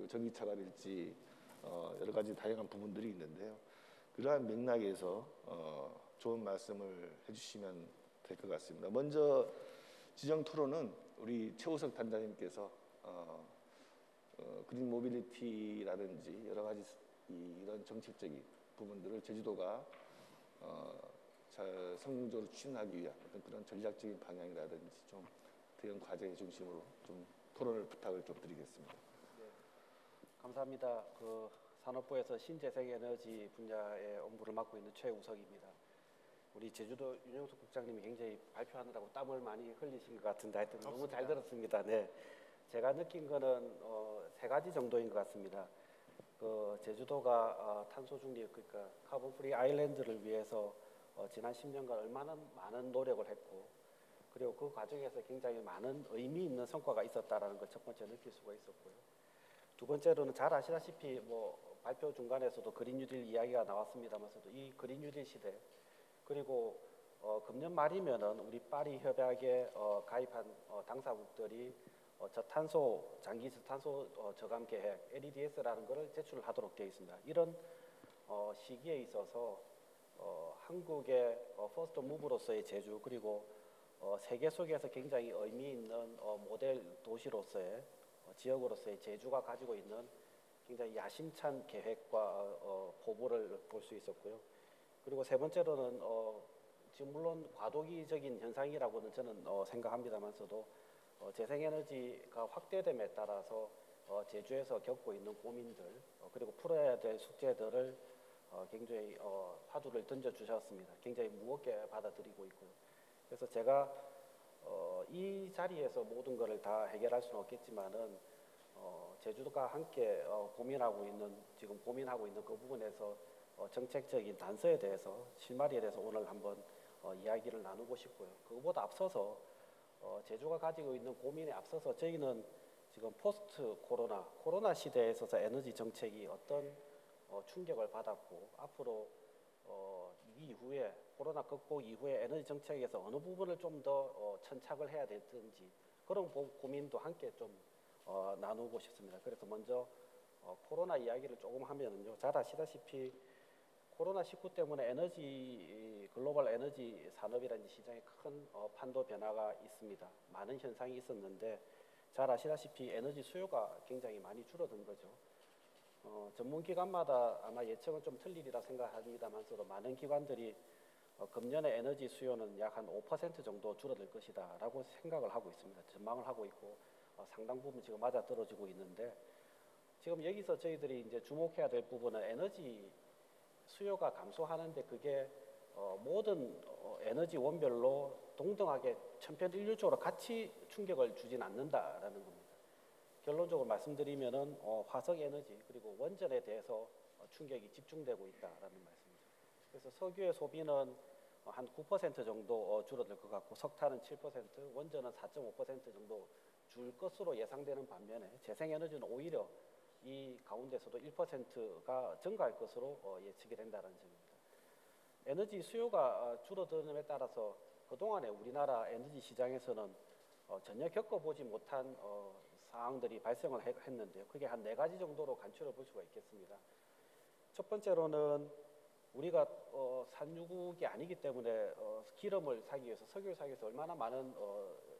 전기차가 될지 여러 가지 다양한 부분들이 있는데요. 그러한 맥락에서 좋은 말씀을 해주시면 될 것 같습니다. 먼저 지정 토론은 우리 최우석 단장님께서 그린 모빌리티라든지 여러 가지 이런 정책적인 부분들을 제주도가 잘 성공적으로 추진하기 위한 어떤 그런 전략적인 방향이라든지 좀 대응 과제의 중심으로 좀 토론을 부탁을 좀 드리겠습니다. 네, 감사합니다. 산업부에서 신재생에너지 분야의 업무를 맡고 있는 최우석입니다. 우리 제주도 윤영석 국장님이 굉장히 발표하느라고 땀을 많이 흘리신 것 같은데 하여튼 너무 잘 들었습니다. 네, 제가 느낀 거는 세 가지 정도인 것 같습니다. 제주도가 탄소 중립, 그러니까 카본 프리 아일랜드를 위해서 지난 10년간 얼마나 많은 노력을 했고, 그리고 그 과정에서 굉장히 많은 의미 있는 성과가 있었다라는 걸 첫 번째 느낄 수가 있었고요. 두 번째로는 잘 아시다시피 발표 중간에서도 그린 뉴딜 이야기가 나왔습니다만서도 이 그린 뉴딜 시대, 그리고 금년 말이면은 우리 파리 협약에 가입한 당사국들이 장기 저탄소 저감 계획 (LEDS라는 것을 제출을 하도록 되어 있습니다. 이런 시기에 있어서 한국의 퍼스트 무브로서의 제주, 그리고 세계 속에서 굉장히 의미 있는 모델 도시로서의 지역으로서의 제주가 가지고 있는 굉장히 야심찬 계획과 포부를 볼 수 있었고요. 그리고 세 번째로는 지금 물론 과도기적인 현상이라고는 저는 생각합니다만서도 재생에너지가 확대됨에 따라서 제주에서 겪고 있는 고민들, 그리고 풀어야 될 숙제들을 굉장히 화두를 던져주셨습니다. 굉장히 무겁게 받아들이고 있고요. 그래서 제가 이 자리에서 모든 것을 다 해결할 수는 없겠지만은 제주도가 함께 지금 고민하고 있는 그 부분에서 정책적인 단서에 대해서, 실마리에 대해서 오늘 한번 이야기를 나누고 싶고요. 그것보다 앞서서 제주가 가지고 있는 고민에 앞서서 저희는 지금 포스트 코로나 시대에 있어서 에너지 정책이 어떤 충격을 받았고, 앞으로 이 이후에 코로나 극복 이후에 에너지 정책에서 어느 부분을 좀 더 천착을 해야 되든지 그런 고민도 함께 좀 나누고 싶습니다. 그래서 먼저 코로나 이야기를 조금 하면은요, 잘 아시다시피 코로나19 때문에 글로벌 에너지 산업이라는 시장에 큰 판도 변화가 있습니다. 많은 현상이 있었는데 잘 아시다시피 에너지 수요가 굉장히 많이 줄어든 거죠. 전문기관마다 아마 예측은 좀 틀리리라 생각합니다만서도 많은 기관들이 금년에 에너지 수요는 약 한 5% 정도 줄어들 것이다 라고 생각을 하고 있습니다. 전망을 하고 있고 상당 부분 지금 맞아떨어지고 있는데, 지금 여기서 저희들이 이제 주목해야 될 부분은 에너지 수요가 감소하는데 그게 모든 에너지 원별로 동등하게 천편일률적으로 같이 충격을 주진 않는다라는 겁니다. 결론적으로 말씀드리면은 화석 에너지 그리고 원전에 대해서 충격이 집중되고 있다라는 말씀이죠. 그래서 석유의 소비는 한 9% 정도 줄어들 것 같고, 석탄은 7%, 원전은 4.5% 정도 줄 것으로 예상되는 반면에 재생에너지는 오히려 이 가운데서도 1%가 증가할 것으로 예측이 된다는 점입니다. 에너지 수요가 줄어드는에 따라서 그동안에 우리나라 에너지 시장에서는 전혀 겪어보지 못한 상황들이 발생을 했는데요. 그게 한 4가지 정도로 간추려 볼 수가 있겠습니다. 첫 번째로는 우리가 산유국이 아니기 때문에 기름을 사기 위해서, 석유를 사기 위해서 얼마나 많은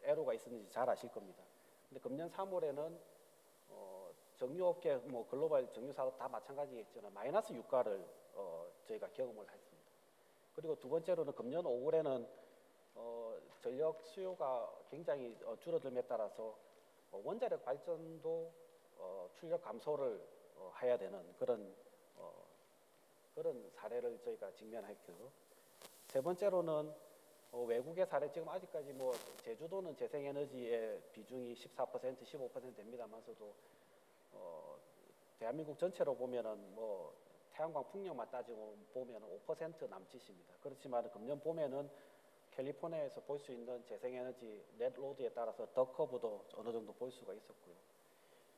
애로가 있었는지 잘 아실 겁니다. 근데 금년 3월에는 정유업계, 글로벌 정유사업 다 마찬가지겠지만 마이너스 유가를 저희가 경험을 했습니다. 그리고 두 번째로는 금년 5월에는 전력 수요가 굉장히 줄어들음에 따라서 원자력 발전도 출력 감소를 해야 되는 그런 사례를 저희가 직면했고요. 세 번째로는 외국의 사례, 지금 아직까지 제주도는 재생에너지의 비중이 14%, 15% 됩니다만서도 대한민국 전체로 보면은 태양광 풍력만 따지고 보면 5% 남짓입니다. 그렇지만 금년 봄에는 캘리포니아에서 볼 수 있는 재생에너지 넷 로드에 따라서 더 커브도 어느 정도 볼 수가 있었고요.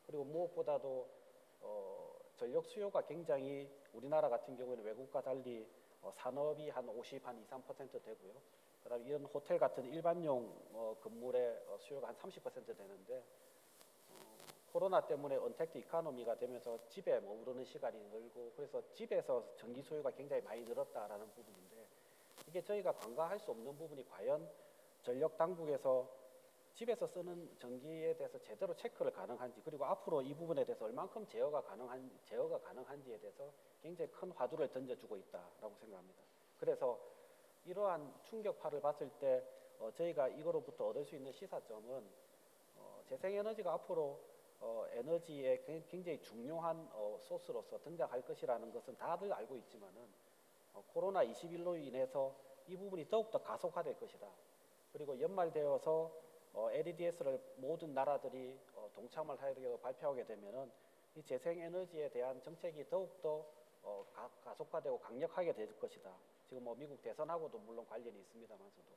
그리고 무엇보다도 전력 수요가 굉장히 우리나라 같은 경우에는 외국과 달리 산업이 한 50, 한 2, 3% 되고요. 그다음에 이런 호텔 같은 일반용 건물의 수요가 한 30% 되는데 코로나 때문에 언택트 이코노미가 되면서 집에 머무르는 시간이 늘고 그래서 집에서 전기 소요가 굉장히 많이 늘었다라는 부분인데 이게 저희가 간과할 수 없는 부분이 과연 전력 당국에서 집에서 쓰는 전기에 대해서 제대로 체크를 가능한지 그리고 앞으로 이 부분에 대해서 얼만큼 제어가 가능한지에 대해서 굉장히 큰 화두를 던져주고 있다라고 생각합니다. 그래서 이러한 충격파를 봤을 때 저희가 이거로부터 얻을 수 있는 시사점은 재생에너지가 앞으로 에너지의 굉장히 중요한 소스로서 등장할 것이라는 것은 다들 알고 있지만은 코로나 21로 인해서 이 부분이 더욱더 가속화될 것이다. 그리고 연말되어서 LEDS를 모든 나라들이 동참을 하려고 발표하게 되면은 이 재생에너지에 대한 정책이 더욱더 가속화되고 강력하게 될 것이다. 지금 뭐 미국 대선하고도 물론 관련이 있습니다만서도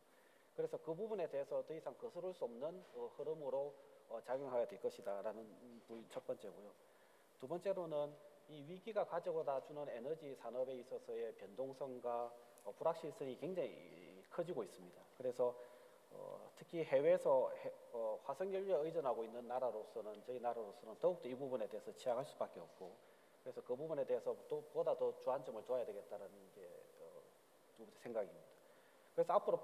그래서 그 부분에 대해서 더 이상 거스를 수 없는 흐름으로 작용하게 될 것이다라는 부분이 첫 번째고요. 두 번째로는 이 위기가 가져다 주는 에너지 산업에 있어서의 변동성과 불확실성이 굉장히 커지고 있습니다. 그래서 특히 해외에서 화석연료에 의존하고 있는 나라로서는 저희 나라로서는 더욱더 이 부분에 대해서 취약할 수밖에 없고 그래서 그 부분에 대해서 보다 더 주안점을 둬야 되겠다는 게 두 번째 생각입니다. 그래서 앞으로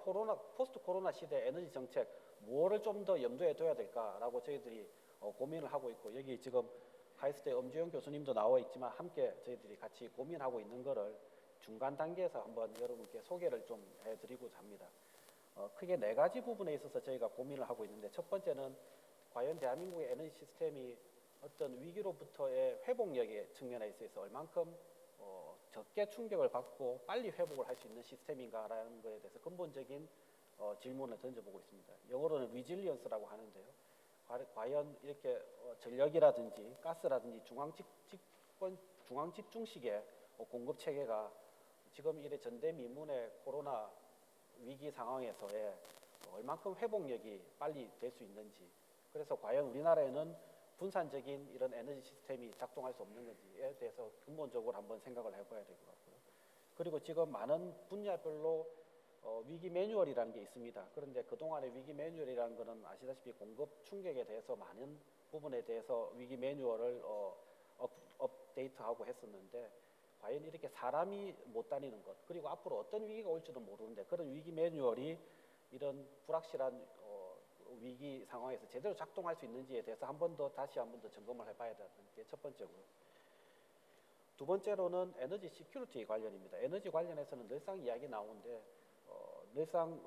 포스트 코로나 시대 에너지 정책 무엇을 좀 더 염두에 둬야 될까라고 저희들이 고민을 하고 있고 여기 지금 카이스트의 엄주영 교수님도 나와 있지만 함께 저희들이 같이 고민하고 있는 거를 중간 단계에서 한번 여러분께 소개를 좀 해드리고자 합니다. 크게 네 가지 부분에 있어서 저희가 고민을 하고 있는데 첫 번째는 과연 대한민국의 에너지 시스템이 어떤 위기로부터의 회복력의 측면에 있어서 얼만큼 적게 충격을 받고 빨리 회복을 할 수 있는 시스템인가라는 것에 대해서 근본적인 질문을 던져보고 있습니다. 영어로는 resilience라고 하는데요. 과연 이렇게 전력이라든지 가스라든지 중앙 집중식의 공급 체계가 지금 이래 전대미문의 코로나 위기 상황에서의 얼만큼 회복력이 빨리 될 수 있는지 그래서 과연 우리나라에는 분산적인 이런 에너지 시스템이 작동할 수 없는 건지에 대해서 근본적으로 한번 생각을 해봐야 될 것 같고요. 그리고 지금 많은 분야별로 위기 매뉴얼이라는 게 있습니다. 그런데 그동안의 위기 매뉴얼이라는 것은 아시다시피 공급 충격에 대해서 많은 부분에 대해서 위기 매뉴얼을 업데이트하고 했었는데 과연 이렇게 사람이 못 다니는 것 그리고 앞으로 어떤 위기가 올지도 모르는데 그런 위기 매뉴얼이 이런 불확실한 위기 상황에서 제대로 작동할 수 있는지에 대해서 다시 한 번 더 점검을 해봐야 되는 게 첫 번째고요. 두 번째로는 에너지 시큐리티 관련입니다. 에너지 관련해서는 늘상 이야기 나오는데 늘상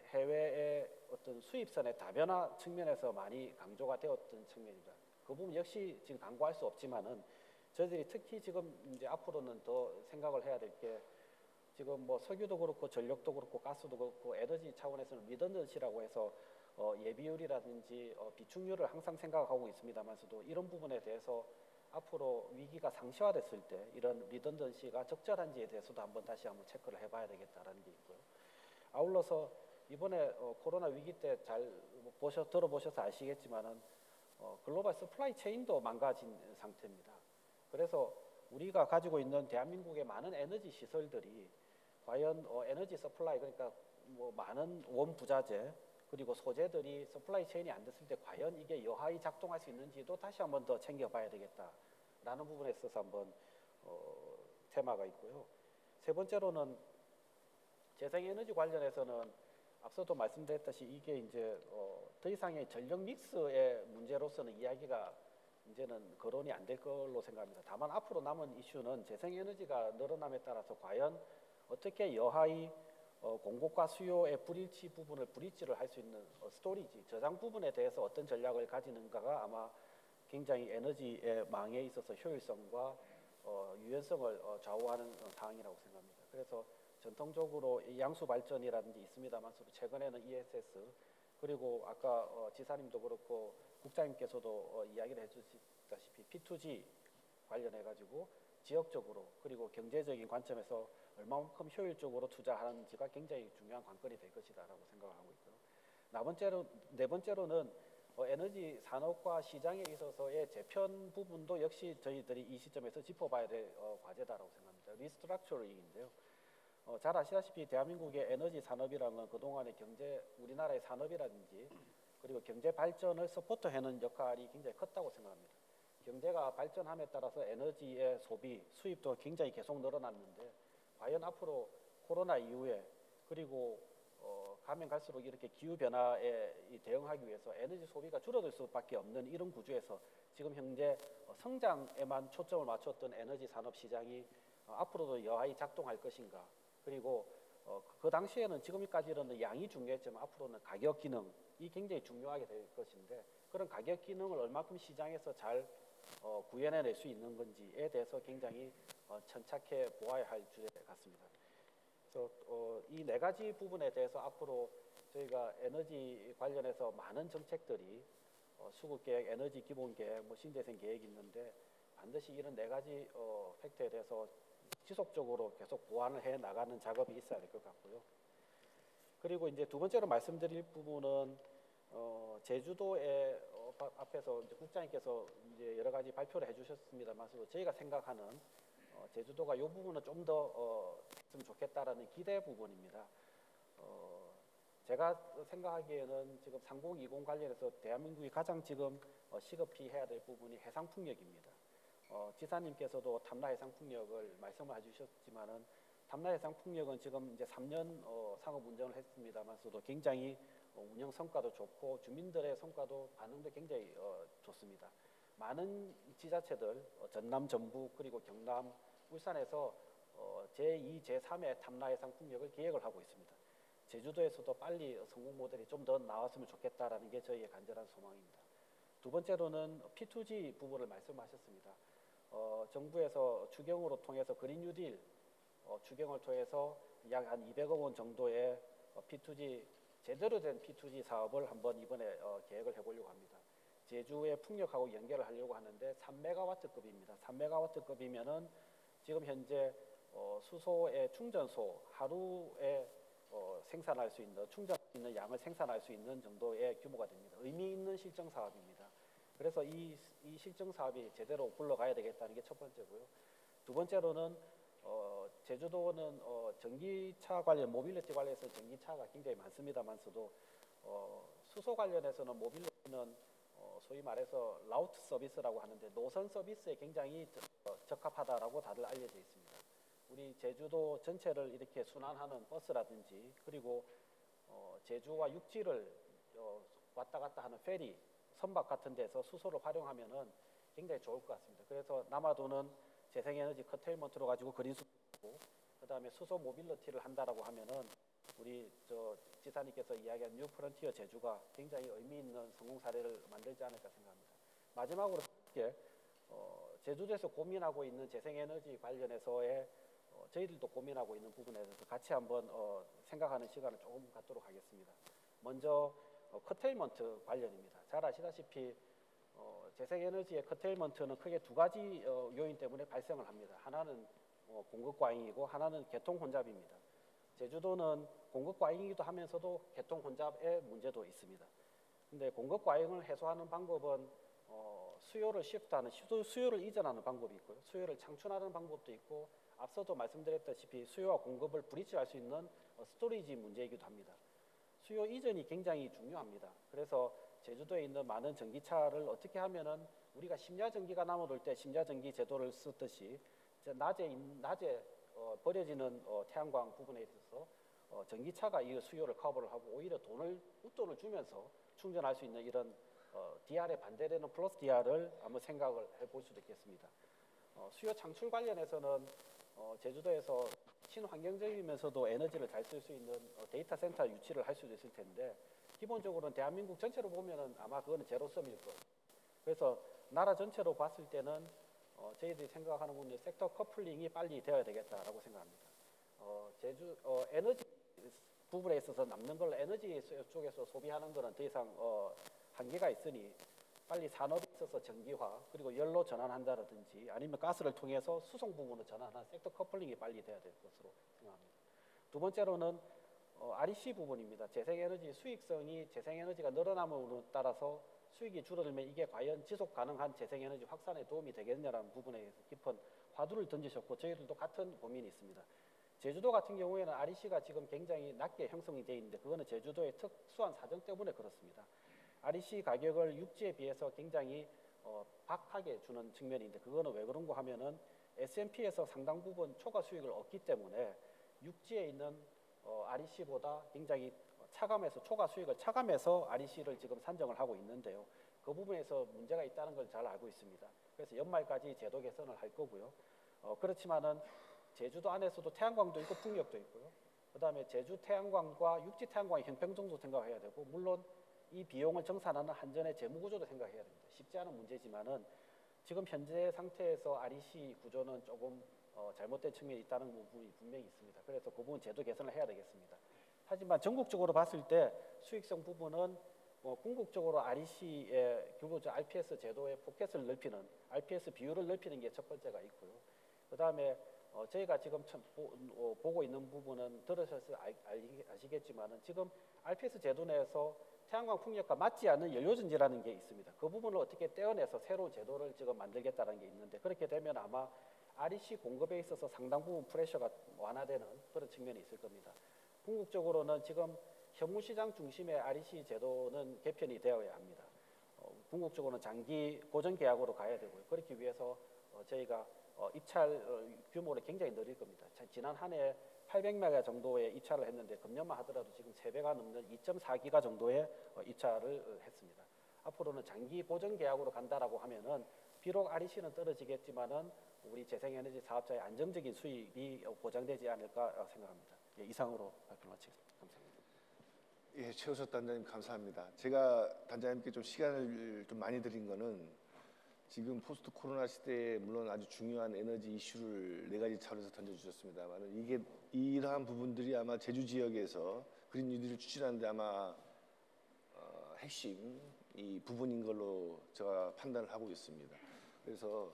해외의 어떤 수입선의 다변화 측면에서 많이 강조가 되었던 측면입니다. 그 부분 역시 지금 강구할 수 없지만은 저희들이 특히 지금 이제 앞으로는 더 생각을 해야 될 게 지금 뭐 석유도 그렇고 전력도 그렇고 가스도 그렇고 에너지 차원에서는 리던던시라고 해서 예비율이라든지 비축률을 항상 생각하고 있습니다만서도 이런 부분에 대해서 앞으로 위기가 상시화됐을 때 이런 리던던시가 적절한지에 대해서도 다시 한번 체크를 해봐야 되겠다라는 게 있고요. 아울러서 이번에 코로나 위기 때 잘 들어보셔서 아시겠지만은 글로벌 서플라이 체인도 망가진 상태입니다. 그래서 우리가 가지고 있는 대한민국의 많은 에너지 시설들이 과연 에너지 서플라이 그러니까 뭐 많은 원부자재 그리고 소재들이 서플라이 체인이 안 됐을 때 과연 이게 여하히 작동할 수 있는지도 다시 한번 더 챙겨봐야 되겠다라는 부분에 있어서 한번 테마가 있고요. 세 번째로는 재생에너지 관련해서는 앞서도 말씀드렸듯이 이게 이제 더 이상의 전력 믹스의 문제로서는 이야기가 이제는 거론이 안 될 걸로 생각합니다. 다만 앞으로 남은 이슈는 재생에너지가 늘어남에 따라서 과연 어떻게 여하히 공급과 수요의 불일치 부분을 브릿지를 할 수 있는 스토리지, 저장 부분에 대해서 어떤 전략을 가지는가가 아마 굉장히 에너지의 망에 있어서 효율성과 유연성을 좌우하는 사항이라고 생각합니다. 그래서 전통적으로 양수 발전이라든지 있습니다만서도 최근에는 ESS 그리고 아까 지사님도 그렇고 국장님께서도 이야기를 해주셨다시피 P2G 관련해 가지고 지역적으로 그리고 경제적인 관점에서 얼마만큼 효율적으로 투자하는지가 굉장히 중요한 관건이 될 것이다라고 생각하고 있고요. 네 번째로는 에너지 산업과 시장에 있어서의 재편 부분도 역시 저희들이 이 시점에서 짚어봐야 될 과제다라고 생각합니다. 리스트럭처링인데요. 잘 아시다시피 대한민국의 에너지 산업이라는 그동안의 우리나라의 산업이라든지 그리고 경제 발전을 서포트하는 역할이 굉장히 컸다고 생각합니다. 경제가 발전함에 따라서 에너지의 소비, 수입도 굉장히 계속 늘어났는데 과연 앞으로 코로나 이후에 그리고 가면 갈수록 이렇게 기후 변화에 대응하기 위해서 에너지 소비가 줄어들 수밖에 없는 이런 구조에서 지금 현재 성장에만 초점을 맞췄던 에너지 산업 시장이 앞으로도 여하히 작동할 것인가? 그리고 그 당시에는 지금까지는 양이 중요했지만 앞으로는 가격 기능이 굉장히 중요하게 될 것인데 그런 가격 기능을 얼마큼 시장에서 잘 구현해낼 수 있는 건지에 대해서 굉장히 천착해 보아야 할 주제 같습니다. 그래서 이 네 가지 부분에 대해서 앞으로 저희가 에너지 관련해서 많은 정책들이 수급계획, 에너지 기본계획, 신재생 계획이 있는데 반드시 이런 네 가지 팩트에 대해서 지속적으로 계속 보완을 해 나가는 작업이 있어야 될 것 같고요. 그리고 이제 두 번째로 말씀드릴 부분은 제주도에 앞에서 이제 국장님께서 이제 여러 가지 발표를 해주셨습니다만 저희가 생각하는 제주도가 이 부분은 좀 더 했으면 좋겠다라는 기대 부분입니다. 제가 생각하기에는 지금 3020 관련해서 대한민국이 가장 지금 시급히 해야 될 부분이 해상풍력입니다. 지사님께서도 탐라 해상풍력을 말씀을 해주셨지만은 탐라 해상풍력은 지금 이제 3년 상업 운전을 했습니다만서도 굉장히 운영 성과도 좋고 주민들의 성과도 반응도 굉장히 좋습니다. 많은 지자체들 전남, 전북 그리고 경남, 울산에서 제2, 제3의 탐라 해상풍력을 계획을 하고 있습니다. 제주도에서도 빨리 성공 모델이 좀 더 나왔으면 좋겠다라는 게 저희의 간절한 소망입니다. 두 번째로는 P2G 부분을 말씀하셨습니다. 정부에서 추경으로 통해서 그린 뉴딜 추경을 통해서 약 한 200억 원 정도의 P2G 제대로 된 P2G 사업을 한번 이번에 계획을 해보려고 합니다. 제주의 풍력하고 연결을 하려고 하는데 3메가와트급입니다. 3메가와트급이면은 지금 현재 수소의 충전소 하루에 생산할 수 있는 충전할 수 있는 양을 생산할 수 있는 정도의 규모가 됩니다. 의미 있는 실증 사업입니다. 그래서 이 실증 사업이 제대로 굴러가야 되겠다는 게 첫 번째고요. 두 번째로는 제주도는 전기차 관련 모빌리티 관련해서 전기차가 굉장히 많습니다만서도 수소 관련해서는 모빌리티는 소위 말해서 라우트 서비스라고 하는데 노선 서비스에 굉장히 적합하다라고 다들 알려져 있습니다. 우리 제주도 전체를 이렇게 순환하는 버스라든지 그리고 제주와 육지를 왔다 갔다 하는 페리, 선박 같은 데서 수소를 활용하면은 굉장히 좋을 것 같습니다. 그래서 남아도는 재생에너지 커테일먼트로 가지고 그린 수소, 그다음에 수소 모빌리티를 한다라고 하면은 우리 지사님께서 이야기한 뉴 프론티어 제주가 굉장히 의미 있는 성공 사례를 만들지 않을까 생각합니다. 마지막으로 제주도에서 고민하고 있는 재생에너지 관련해서의 저희들도 고민하고 있는 부분에 대해서 같이 한번 생각하는 시간을 조금 갖도록 하겠습니다. 먼저 커테일먼트 관련입니다. 잘 아시다시피 재생에너지의 커테일먼트는 크게 두 가지 요인 때문에 발생을 합니다. 하나는 공급 과잉이고 하나는 개통 혼잡입니다. 제주도는 공급 과잉이기도 하면서도 개통 혼잡의 문제도 있습니다. 근데 공급 과잉을 해소하는 방법은 수요를 시프트하는 수요를 이전하는 방법이 있고요. 수요를 창출하는 방법도 있고 앞서도 말씀드렸다시피 수요와 공급을 브리지할 수 있는 스토리지 문제이기도 합니다. 수요 이전이 굉장히 중요합니다. 그래서 제주도에 있는 많은 전기차를 어떻게 하면은 우리가 심야전기가 남아돌 때 심야전기 제도를 쓰듯이 낮에 버려지는 태양광 부분에 있어서 전기차가 이 수요를 커버를 하고 오히려 웃돈을 주면서 충전할 수 있는 이런 DR에 반대되는 플러스 DR을 한번 생각을 해볼 수도 있겠습니다. 수요 창출 관련해서는 제주도에서 친환경적이면서도 에너지를 잘 쓸 수 있는 데이터 센터 유치를 할 수도 있을 텐데 기본적으로는 대한민국 전체로 보면은 아마 그거는 제로섬일 거예요. 그래서 나라 전체로 봤을 때는 저희들이 생각하는 부분은 섹터 커플링이 빨리 되어야 되겠다라고 생각합니다. 에너지 부분에 있어서 남는 걸 에너지 쪽에서 소비하는 것은 더 이상 한계가 있으니 빨리 산업에 있어서 전기화 그리고 열로 전환한다든지 아니면 가스를 통해서 수송 부분을 전환하는 섹터 커플링이 빨리 돼야 될 것으로 생각합니다. 두 번째로는 REC 부분입니다. 재생에너지 수익성이 재생에너지가 늘어남으로 따라서 수익이 줄어들면 이게 과연 지속 가능한 재생에너지 확산에 도움이 되겠냐라는 부분에 대해서 깊은 화두를 던지셨고 저희들도 같은 고민이 있습니다. 제주도 같은 경우에는 REC가 지금 굉장히 낮게 형성이 되어 있는데 그거는 제주도의 특수한 사정 때문에 그렇습니다. REC 가격을 육지에 비해서 굉장히 박하게 주는 측면인데 그거는 왜 그런가 하면은 S&P에서 상당 부분 초과 수익을 얻기 때문에 육지에 있는 REC보다 굉장히 차감해서 초과 수익을 차감해서 REC를 지금 산정을 하고 있는데요. 그 부분에서 문제가 있다는 걸 잘 알고 있습니다. 그래서 연말까지 제도 개선을 할 거고요. 그렇지만은 제주도 안에서도 태양광도 있고 풍력도 있고요. 그다음에 제주 태양광과 육지 태양광의 형평성도 생각해야 되고 물론 이 비용을 정산하는 한전의 재무 구조도 생각해야 됩니다. 쉽지 않은 문제지만은 지금 현재 상태에서 REC 구조는 조금 잘못된 측면이 있다는 부분이 분명히 있습니다. 그래서 그 부분 제도 개선을 해야 되겠습니다. 하지만 전국적으로 봤을 때 수익성 부분은 궁극적으로 REC의 결국 RPS 제도의 포켓을 넓히는 RPS 비율을 넓히는 게 첫 번째가 있고요. 그다음에 저희가 지금 보고 있는 부분은 들으셔서 아시겠지만은 지금 RPS 제도 내에서 태양광 풍력과 맞지 않는 연료전지라는 게 있습니다. 그 부분을 어떻게 떼어내서 새로운 제도를 지금 만들겠다는 게 있는데 그렇게 되면 아마 REC 공급에 있어서 상당 부분 프레셔가 완화되는 그런 측면이 있을 겁니다. 궁극적으로는 지금 현무시장 중심의 REC 제도는 개편이 되어야 합니다. 궁극적으로는 장기 고정 계약으로 가야 되고요. 그렇기 위해서 저희가 입찰 규모를 굉장히 늘릴 겁니다. 지난 한 해 800메가 정도의 입찰을 했는데 금년만 하더라도 지금 3배가 넘는 2.4기가 정도의 입찰을 했습니다. 앞으로는 장기 고정 계약으로 간다라고 하면은 비록 REC는 떨어지겠지만은 우리 재생에너지 사업자의 안정적인 수익이 보장되지 않을까 생각합니다. 예, 이상으로 발표 마치겠습니다. 감사합니다. 예, 최우석 단장님 감사합니다. 제가 단장님께 좀 시간을 좀 많이 드린 거는 지금 포스트 코로나 시대에 물론 아주 중요한 에너지 이슈를 4가지 차원에서 던져주셨습니다만 이게 이러한 부분들이 아마 제주 지역에서 그린 뉴딜을 추진하는데 아마 핵심 이 부분인 걸로 제가 판단을 하고 있습니다. 그래서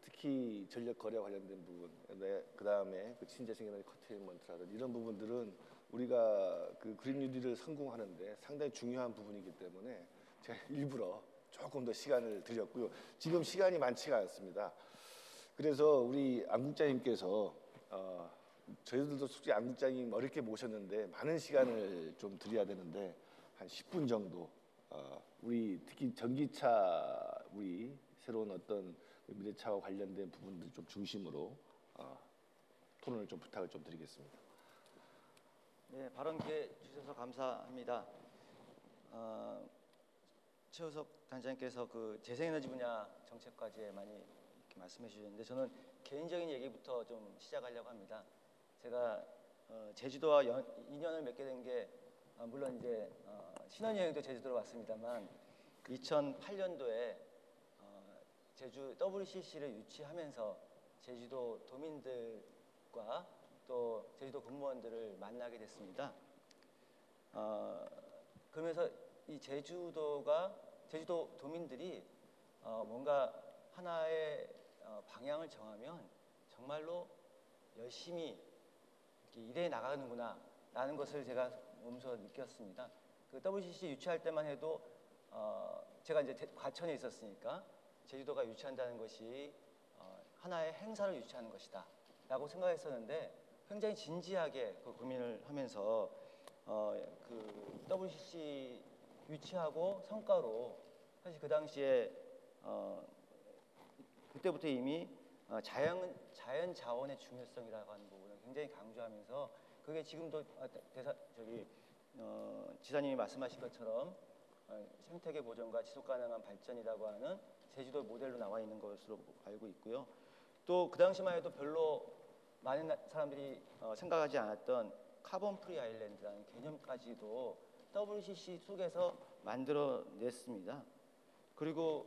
특히 전력 거래 관련된 부분, 그 다음에 친재생 에너지 커테일먼트라든지 이런 부분들은 우리가 그린 뉴딜을 성공하는데 상당히 중요한 부분이기 때문에 제가 일부러 조금 더 시간을 드렸고요. 지금 시간이 많지가 않습니다. 그래서 우리 안 국장님께서 저희들도 솔직히 안 국장님 어렵게 모셨는데 많은 시간을 좀 드려야 되는데 한 10분 정도 우리 특히 전기차 우리 새로운 어떤 미래차와 관련된 부분들 좀 중심으로 토론을 좀 부탁을 좀 드리겠습니다. 네, 발언 기회 주셔서 감사합니다. 최우석 단장님께서 그 재생에너지 분야 정책까지 많이 이렇게 말씀해 주셨는데 저는 개인적인 얘기부터 좀 시작하려고 합니다. 제가 제주도와 인연을 맺게 된 게 물론 이제 신혼여행도 제주도로 왔습니다만 2008년도에 제주 WCC를 유치하면서 제주도 도민들과 또 제주도 공무원들을 만나게 됐습니다. 그러면서 이 제주도 도민들이 뭔가 하나의 방향을 정하면 정말로 열심히 이렇게 일해 나가는구나 라는 것을 제가 몸소 느꼈습니다. 그 WCC 유치할 때만 해도 제가 이제 과천에 있었으니까 제주도가 유치한다는 것이 하나의 행사를 유치하는 것이다 라고 생각했었는데 굉장히 진지하게 그 고민을 하면서 그 WCC 유치하고 성과로 사실 그 당시에 그때부터 이미 자연 자원의 중요성이라고 하는 부분을 굉장히 강조하면서 그게 지금도 지사님이 말씀하신 것처럼 생태계 보존과 지속 가능한 발전이라고 하는 제주도 모델로 나와 있는 것으로 알고 있고요. 또 그 당시만 해도 별로 많은 사람들이 생각하지 않았던 카본 프리 아일랜드라는 개념까지도 WCC 속에서 만들어냈습니다. 그리고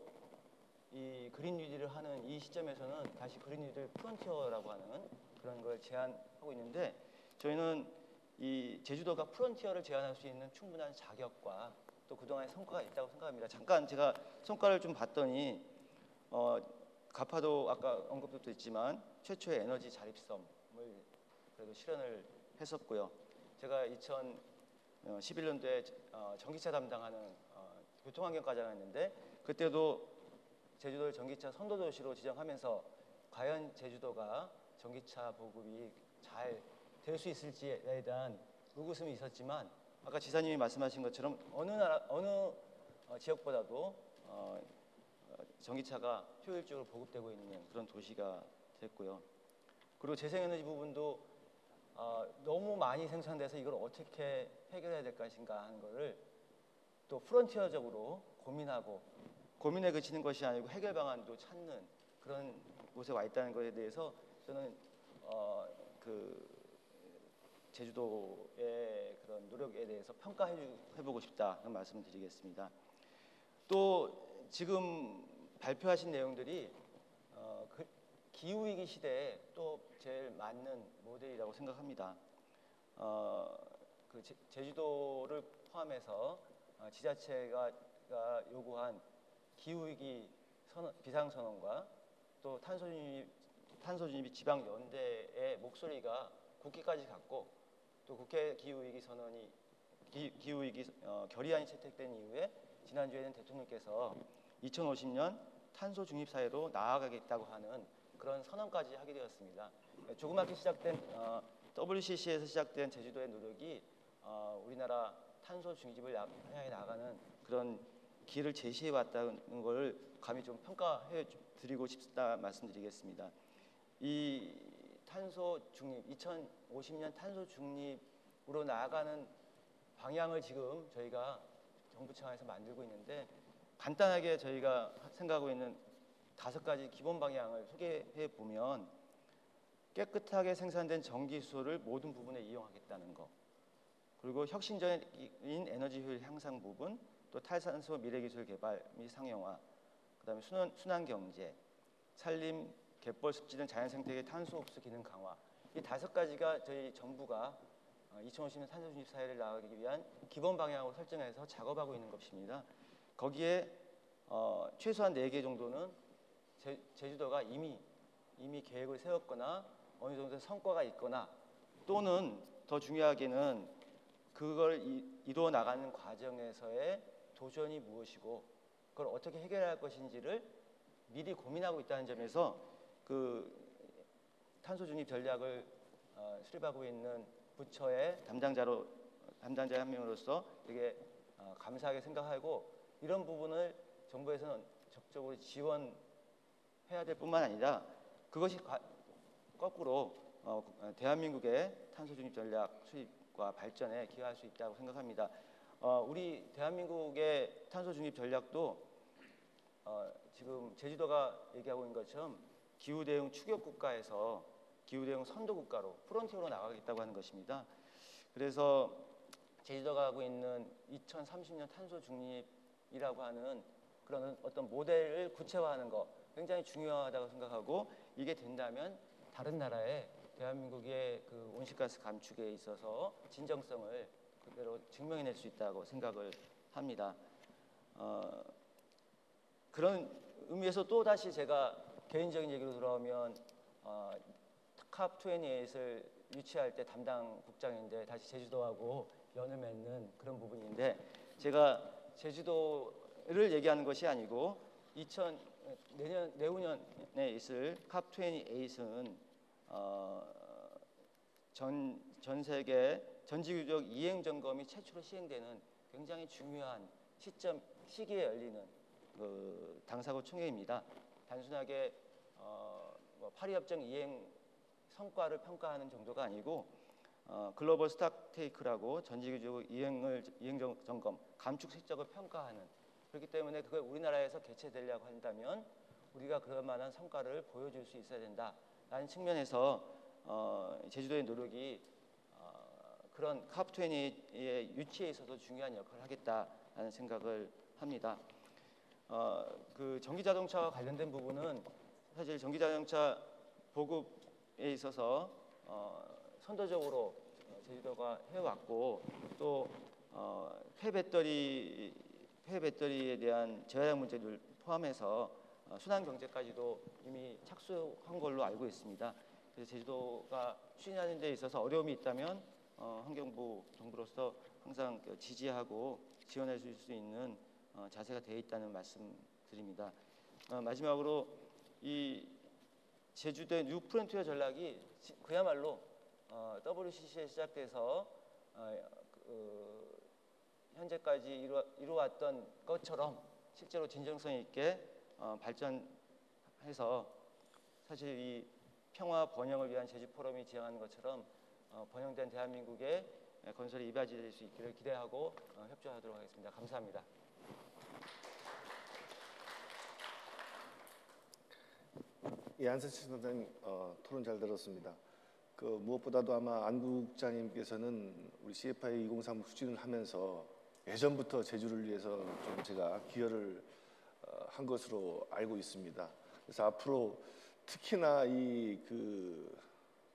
이 그린 뉴딜을 하는 이 시점에서는 다시 그린 뉴딜 프론티어라고 하는 그런 걸 제안하고 있는데 저희는 이 제주도가 프론티어를 제안할 수 있는 충분한 자격과 또 그동안의 성과가 있다고 생각합니다. 잠깐 제가 성과를 좀 봤더니 가파도 아까 언급도 됐지만 최초의 에너지 자립섬을 그래도 실현을 했었고요. 제가 2011년도에 전기차 담당하는 교통환경과장을 했는데 그때도 제주도를 전기차 선도도시로 지정하면서 과연 제주도가 전기차 보급이 잘 될 수 있을지에 대한 의구심이 있었지만 아까 지사님이 말씀하신 것처럼 어느 지역보다도 전기차가 효율적으로 보급되고 있는 그런 도시가 됐고요. 그리고 재생에너지 부분도 너무 많이 생산돼서 이걸 어떻게 해결해야 될 것인가 하는 거를 또 프론티어적으로 고민에 그치는 것이 아니고 해결 방안도 찾는 그런 곳에 와 있다는 것에 대해서 저는 그 제주도의 그런 노력에 대해서 평가해보고 싶다는 말씀을 드리겠습니다. 또 지금 발표하신 내용들이 기후위기 시대에 또 제일 맞는 모델이라고 생각합니다. 제주도를 포함해서 지자체가 요구한 기후위기 비상선언과 또 탄소중립 지방연대의 목소리가 국회까지 갔고 또 국회 기후위기 결의안이 채택된 이후에 지난주에는 대통령께서 2050년 탄소 중립 사회로 나아가겠다고 하는 그런 선언까지 하게 되었습니다. 조그맣게 시작된 WCC에서 시작된 제주도의 노력이 우리나라 탄소 중립을 향해 나가는 그런 길을 제시해 왔다는 걸 감히 좀 평가해 드리고 싶다 말씀드리겠습니다. 이 탄소 중립 2050년 탄소 중립으로 나아가는 방향을 지금 저희가 정부 차원에서 만들고 있는데 간단하게 저희가 생각하고 있는 5가지 기본 방향을 소개해 보면 깨끗하게 생산된 전기수소를 모든 부분에 이용하겠다는 거, 그리고 혁신적인 에너지 효율 향상 부분, 또 탈탄소 미래기술 개발 및 상용화, 그다음에 순환 경제, 산림, 갯벌, 습지 등 자연생태계 탄소 흡수 기능 강화, 이 5가지가 저희 정부가 2050년 탄소 중립 사회를 나아가기 위한 기본 방향으로 설정해서 작업하고 있는 것입니다. 거기에 최소한 4개 정도는 제주도가 이미 계획을 세웠거나 어느 정도 성과가 있거나 또는 더 중요하게는 그걸 이루어 나가는 과정에서의 도전이 무엇이고 그걸 어떻게 해결할 것인지를 미리 고민하고 있다는 점에서 그 탄소 중립 전략을 수립하고 있는 부처의 담당자 한 명으로서 되게 감사하게 생각하고 이런 부분을 정부에서는 적극적으로 지원해야 될 뿐만 아니라 그것이 거꾸로 대한민국의 탄소 중립 전략 수립과 발전에 기여할 수 있다고 생각합니다. 우리 대한민국의 탄소 중립 전략도 지금 제주도가 얘기하고 있는 것처럼 기후 대응 추격 국가에서 기후 대응 선도 국가로 프론티어로 나가겠다고 하는 것입니다. 그래서 제주도가 하고 있는 2030년 탄소 중립이라고 하는 그런 어떤 모델을 구체화하는 것 굉장히 중요하다고 생각하고 이게 된다면 다른 나라에 대한민국의 그 온실가스 감축에 있어서 진정성을 그대로 증명해낼 수 있다고 생각을 합니다. 그런 의미에서 또 다시 제가 개인적인 얘기로 돌아오면 캅28을 유치할 때 담당 국장인데 다시 제주도하고 연을 맺는 그런 부분인데 제가 제주도를 얘기하는 것이 아니고 내후년에 있을 캅28은 전 세계 전지구적 이행 점검이 최초로 시행되는 굉장히 중요한 시기에 열리는 그 당사국 총회입니다. 단순하게 파리 협정 이행 성과를 평가하는 정도가 아니고 글로벌 스탁테이크라고 전지구적 이행 점검 감축 실적을 평가하는 그렇기 때문에 그걸 우리나라에서 개최되려고 한다면 우리가 그럴 만한 성과를 보여줄 수 있어야 된다라는 측면에서 제주도의 노력이 그런 캅20의 유치에 있어서 중요한 역할을 하겠다라는 생각을 합니다. 그 전기자동차와 관련된 부분은 사실 전기자동차 보급에 있어서 선도적으로 제주도가 해왔고 또 폐배터리에 대한 재활용 문제를 포함해서 순환 경제까지도 이미 착수한 걸로 알고 있습니다. 그래서 제주도가 추진하는 데 있어서 어려움이 있다면 환경부 정부로서 항상 지지하고 지원해 줄 수 있는 자세가 되어 있다는 말씀드립니다. 마지막으로 이 제주도의 뉴 프론티어 전략이 그야말로 WCC에 시작돼서 현재까지 이루어왔던 것처럼 실제로 진정성 있게 발전해서 사실 이 평화 번영을 위한 제주 포럼이 지향하는 것처럼 번영된 대한민국의 건설이 이바지될 수 있기를 기대하고 협조하도록 하겠습니다. 감사합니다. 예, 안세치 선생님 토론 잘 들었습니다. 무엇보다도 아마 안 국장님께서는 우리 CFI 2030 추진을 하면서 예전부터 제주를 위해서 좀 제가 기여를 한 것으로 알고 있습니다. 그래서 앞으로 특히나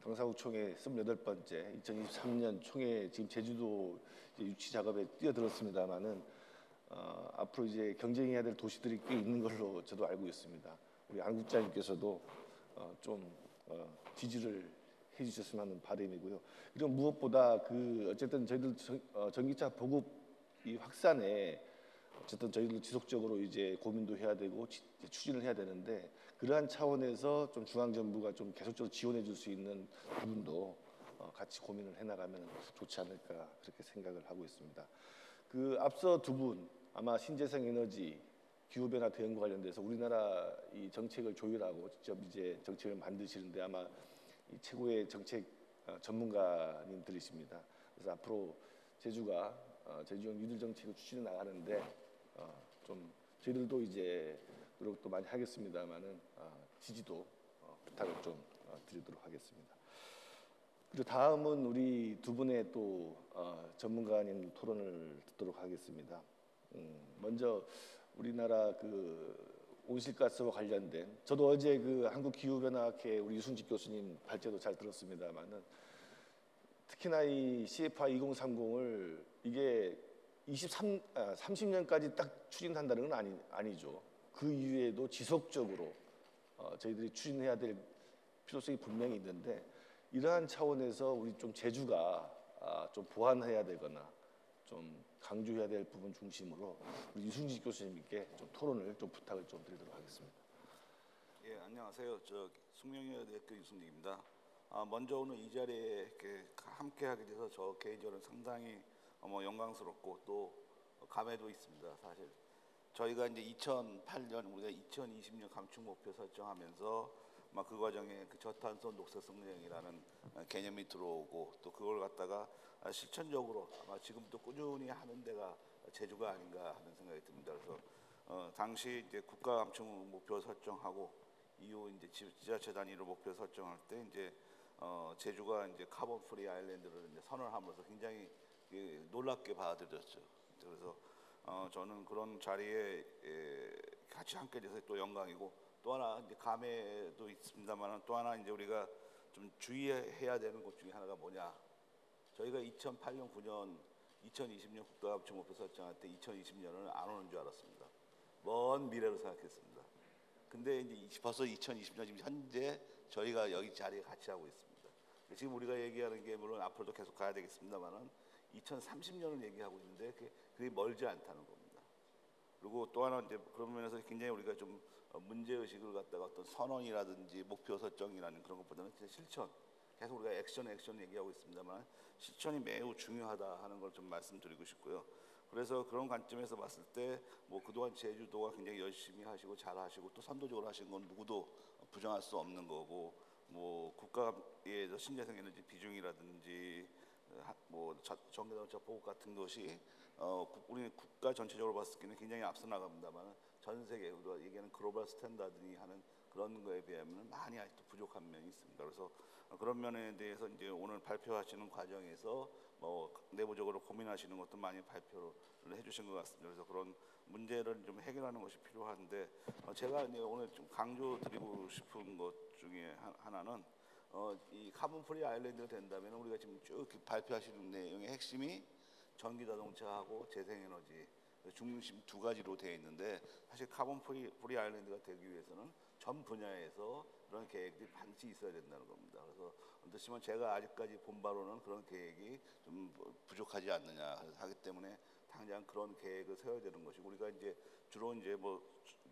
당사국 총회 28번째 2023년 총회 지금 제주도 이제 유치 작업에 뛰어들었습니다만은 앞으로 이제 경쟁해야 될 도시들이 꽤 있는 걸로 저도 알고 있습니다. 우리 안 국장님께서도 좀 지지를 해주셨으면 하는 바람이고요. 그리고 무엇보다 어쨌든 저희들 전기차 보급 이 확산에 어쨌든 저희들 지속적으로 이제 고민도 해야 되고 추진을 해야 되는데 그러한 차원에서 좀 중앙정부가 좀 계속적으로 지원해 줄 수 있는 부분도 같이 고민을 해나가면 좋지 않을까 그렇게 생각을 하고 있습니다. 앞서 두 분 아마 신재생 에너지 기후변화 대응과 관련돼서 우리나라 이 정책을 조율하고 직접 이제 정책을 만드시는데 아마 이 최고의 정책 전문가님들이십니다. 그래서 앞으로 제주가 제주형 뉴딜 정책을 추진해 나가는데 좀 저희들도 이제 노력도 많이 하겠습니다만은 지지도 부탁을 좀 드리도록 하겠습니다. 그리고 다음은 우리 두 분의 또 전문가님 토론을 듣도록 하겠습니다. 먼저 우리나라 온실가스와 관련된 저도 어제 한국기후변화학회 우리 유승직 교수님 발제도 잘 들었습니다만은 특히나 이 CFI 2030을 이게 30년까지 딱 추진한다는 건 아니죠. 그 이후에도 지속적으로 저희들이 추진해야 될 필요성이 분명히 있는데 이러한 차원에서 우리 좀 제주가 좀 보완해야 되거나 좀 강조해야 될 부분 중심으로 우리 유승직 교수님께 좀 토론을 좀 부탁을 좀 드리도록 하겠습니다. 예, 안녕하세요. 숙명여대학교 유승직입니다. 먼저 오늘 이 자리에 이렇게 함께하게 돼서 저 개인적으로 상당히 영광스럽고 또 감회도 있습니다. 사실 저희가 이제 2008년 우리가 2020년 감축 목표 설정하면서 그 과정에 저탄소 녹색 성장이라는 개념이 들어오고 또 그걸 갖다가 실천적으로 아마 지금도 꾸준히 하는 데가 제주가 아닌가 하는 생각이 듭니다. 그래서 당시 이제 국가 감축 목표 설정하고 이후 이제 지자체 단위로 목표 설정할 때 이제 제주가 이제 카본 프리 아일랜드를 이제 선언함으로써 굉장히 놀랍게 받아들였죠. 그래서 저는 그런 자리에 같이 함께 돼서 또 영광이고 또 하나 이제 감회도 있습니다만 또 하나 이제 우리가 좀 주의해야 되는 것 중에 하나가 뭐냐? 저희가 2008년, 9년, 2020년 국가감축 목표 설정할 때 2020년은 안 오는 줄 알았습니다. 먼 미래로 생각했습니다. 근데 이제 벌써 2020년 지금 현재 저희가 여기 자리에 같이 하고 있습니다. 지금 우리가 얘기하는 게 물론 앞으로도 계속 가야 되겠습니다만은 2030년을 얘기하고 있는데 그게 멀지 않다는 겁니다. 그리고 또 하나 이제 그런 면에서 굉장히 우리가 좀 문제 의식을 갖다가 어떤 선언이라든지 목표 설정이라는 그런 것보다는 진짜 실천. 계속 우리가 액션 얘기하고 있습니다만 실천이 매우 중요하다 하는 걸 좀 말씀드리고 싶고요. 그래서 그런 관점에서 봤을 때 그동안 제주도가 굉장히 열심히 하시고 잘하시고 또 선도적으로 하신 건 누구도 부정할 수 없는 거고 국가의 신재생 에너지 비중이라든지 전기자동차 보급 같은 것이 우리 국가 전체적으로 봤을 때는 굉장히 앞서 나갑니다만 전 세계 우리가 얘기하는 글로벌 스탠다드니 하는 그런 거에 비하면 많이 아직도 부족한 면이 있습니다. 그래서 그런 면에 대해서 이제 오늘 발표하시는 과정에서 내부적으로 고민하시는 것도 많이 발표를 해주신 것 같습니다. 그래서 그런 문제를 좀 해결하는 것이 필요한데 제가 이제 오늘 좀 강조드리고 싶은 것 중에 하나는 이 카본 프리 아일랜드가 된다면 우리가 지금 쭉 발표하시는 내용의 핵심이 전기 자동차하고 재생에너지 중심 두 가지로 되어 있는데 사실 카본 프리 아일랜드가 되기 위해서는 전 분야에서 그런 계획들이 반드시 있어야 된다는 겁니다. 그래서 그렇지만 제가 아직까지 본 바로는 그런 계획이 좀 부족하지 않느냐 하기 때문에 당장 그런 계획을 세워야 되는 것이고 우리가 이제 주로 이제 뭐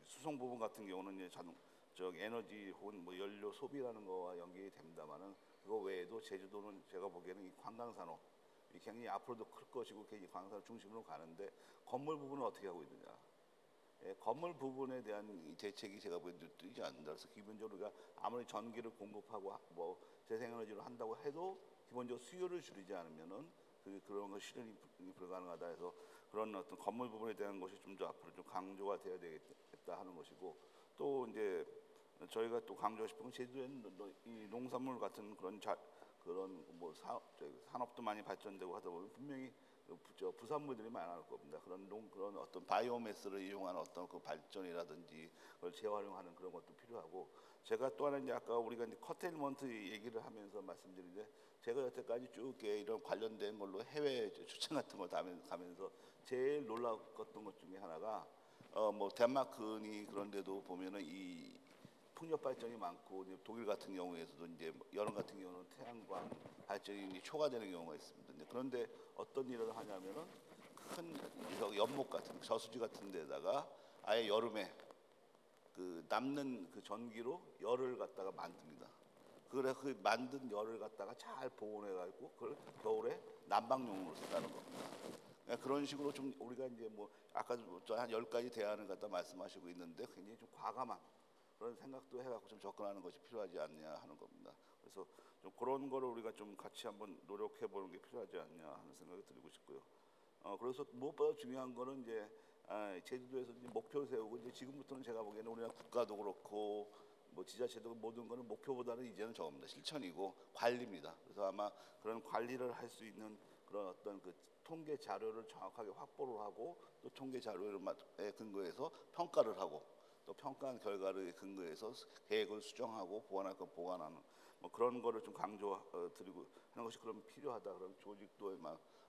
수송 부분 같은 경우는 이제 에너지 혹은 뭐 연료 소비라는 거와 연결이 됩니다만은 그거 외에도 제주도는 제가 보기에는 이 관광 산업 굉장히 앞으로도 클 것이고 굉장히 관광 중심으로 가는데 건물 부분은 어떻게 하고 있느냐? 예, 건물 부분에 대한 이 대책이 제가 보기에는 뜨지 않는다. 그래서 기본적으로 우리가 아무리 전기를 공급하고 뭐 재생에너지로 한다고 해도 기본적으로 수요를 줄이지 않으면은 그런 거 실현이 불가능하다 해서 그런 어떤 건물 부분에 대한 것이 좀 더 앞으로 좀 강조가 돼야 되겠다 하는 것이고 또 이제 저희가 또 강조하고 싶은 건 제주도에는 이 농산물 같은 그런 뭐 산업도 많이 발전되고 하다 보면 분명히 부산물들이 많을 겁니다. 그런 어떤 바이오매스를 이용한 어떤 그 발전이라든지 그걸 재활용하는 그런 것도 필요하고 제가 또 하나 이제 아까 우리가 이제 커테일먼트 얘기를 하면서 말씀드리는데 제가 여태까지 쭉 이런 관련된 걸로 해외 출장 같은 거 가면서 제일 놀라웠던 것 중에 하나가 뭐 덴마크니 그런데도 보면은 이 풍력 발전이 많고 독일 같은 경우에서도 이제 여름 같은 경우는 태양광 발전이 초과되는 경우가 있습니다. 그런데 어떤 일을 하냐면은 큰 연못 같은 저수지 같은 데다가 아예 여름에 그 남는 그 전기로 열을 갖다가 만듭니다. 그래 그 만든 열을 갖다가 잘 보온해 가지고 그걸 겨울에 난방용으로 쓴다는 겁니다. 그런 식으로 좀 우리가 이제 뭐 아까 한 10가지 대안을 갖다 말씀하시고 있는데 굉장히 좀 과감한 그런 생각도 해갖고 좀 접근하는 것이 필요하지 않냐 하는 겁니다. 그래서 좀 그런 거를 우리가 좀 같이 한번 노력해 보는 게 필요하지 않냐 하는 생각이 들고 싶고요. 그래서 무엇보다 중요한 거는 이제 제주도에서 이제 목표를 세우고 이제 지금부터는 제가 보기에는 우리나라 국가도 그렇고 뭐 지자체도 모든 거는 목표보다는 이제는 저겁니다. 실천이고 관리입니다. 그래서 아마 그런 관리를 할 수 있는 그런 어떤 그 통계 자료를 정확하게 확보를 하고 또 통계 자료에 근거해서 평가를 하고 또 평가한 결과를 근거해서 계획을 수정하고 보완할 건 보완하는 뭐 그런 거를 좀 강조 드리고 하는 것이 그럼 필요하다. 그런 조직도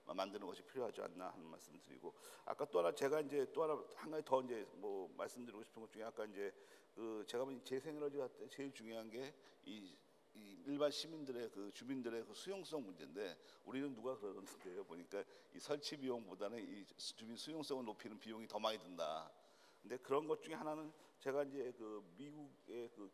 만드는 것이 필요하지 않나 하는 말씀드리고 아까 또 하나 제가 이제 또 하나 한 가지 더 이제 뭐 말씀드리고 싶은 것 중에 아까 이제 그 제가 보니 재생에너지 할 때 제일 중요한 게 이 일반 시민들의 그 주민들의 그 수용성 문제인데 우리는 누가 그러는데요 보니까 이 설치 비용보다는 이 주민 수용성을 높이는 비용이 더 많이 든다. 근데 그런 것 중에 하나는 제가 이제 그 미국의 그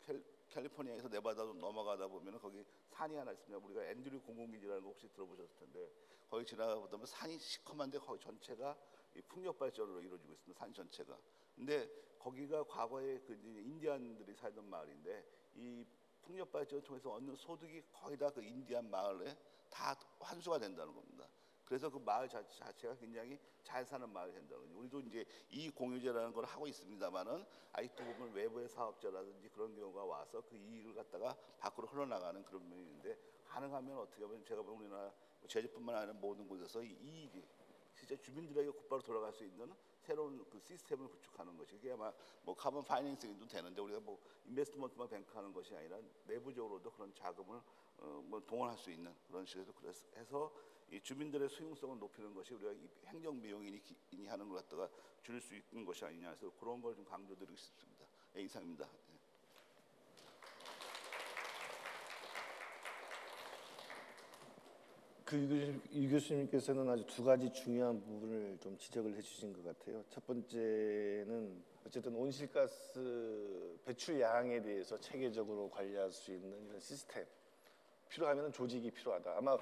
캘리포니아에서 네바다로 넘어가다 보면은 거기 산이 하나 있습니다. 우리가 앤드류 공공기지라는 거 혹시 들어보셨을 텐데 거기 지나가다 보면 산이 시커먼데 거기 전체가 이 풍력 발전으로 이루어지고 있습니다. 산 전체가. 근데 거기가 과거에 그 인디안들이 살던 마을인데 이 풍력 발전을 통해서 얻는 소득이 거의 다 그 인디안 마을에 다 환수가 된다는 겁니다. 그래서 그 마을 자체가 굉장히 잘 사는 마을이 된다는 거죠. 우리도 이제 이익 공유제라는 걸 하고 있습니다만은 아직도 보면 외부의 사업자라든지 그런 경우가 와서 그 이익을 갖다가 밖으로 흘러나가는 그런 면이 있는데 가능하면 어떻게 보면 제가 보면 우리나라 제주뿐만 아니라 모든 곳에서 이 이익이 진짜 주민들에게 곧바로 돌아갈 수 있는 새로운 그 시스템을 구축하는 것이 이게 아마 뭐 카본 파이낸싱도 되는데 우리가 뭐 인베스트먼트만 뱅크하는 것이 아니라 내부적으로도 그런 자금을 뭐 동원할 수 있는 그런 식으로 해서 이 주민들의 수용성을 높이는 것이 우리가 이 행정 비용이니 하는 걸 갖다가 줄일 수 있는 것이 아니냐 해서 그런 걸 좀 강조드리고 싶습니다. 네, 이상입니다. 네. 이 교수님께서는 아주 두 가지 중요한 부분을 좀 지적을 해주신 것 같아요. 첫 번째는 어쨌든 온실가스 배출량에 대해서 체계적으로 관리할 수 있는 이런 시스템 필요하면 조직이 필요하다. 아마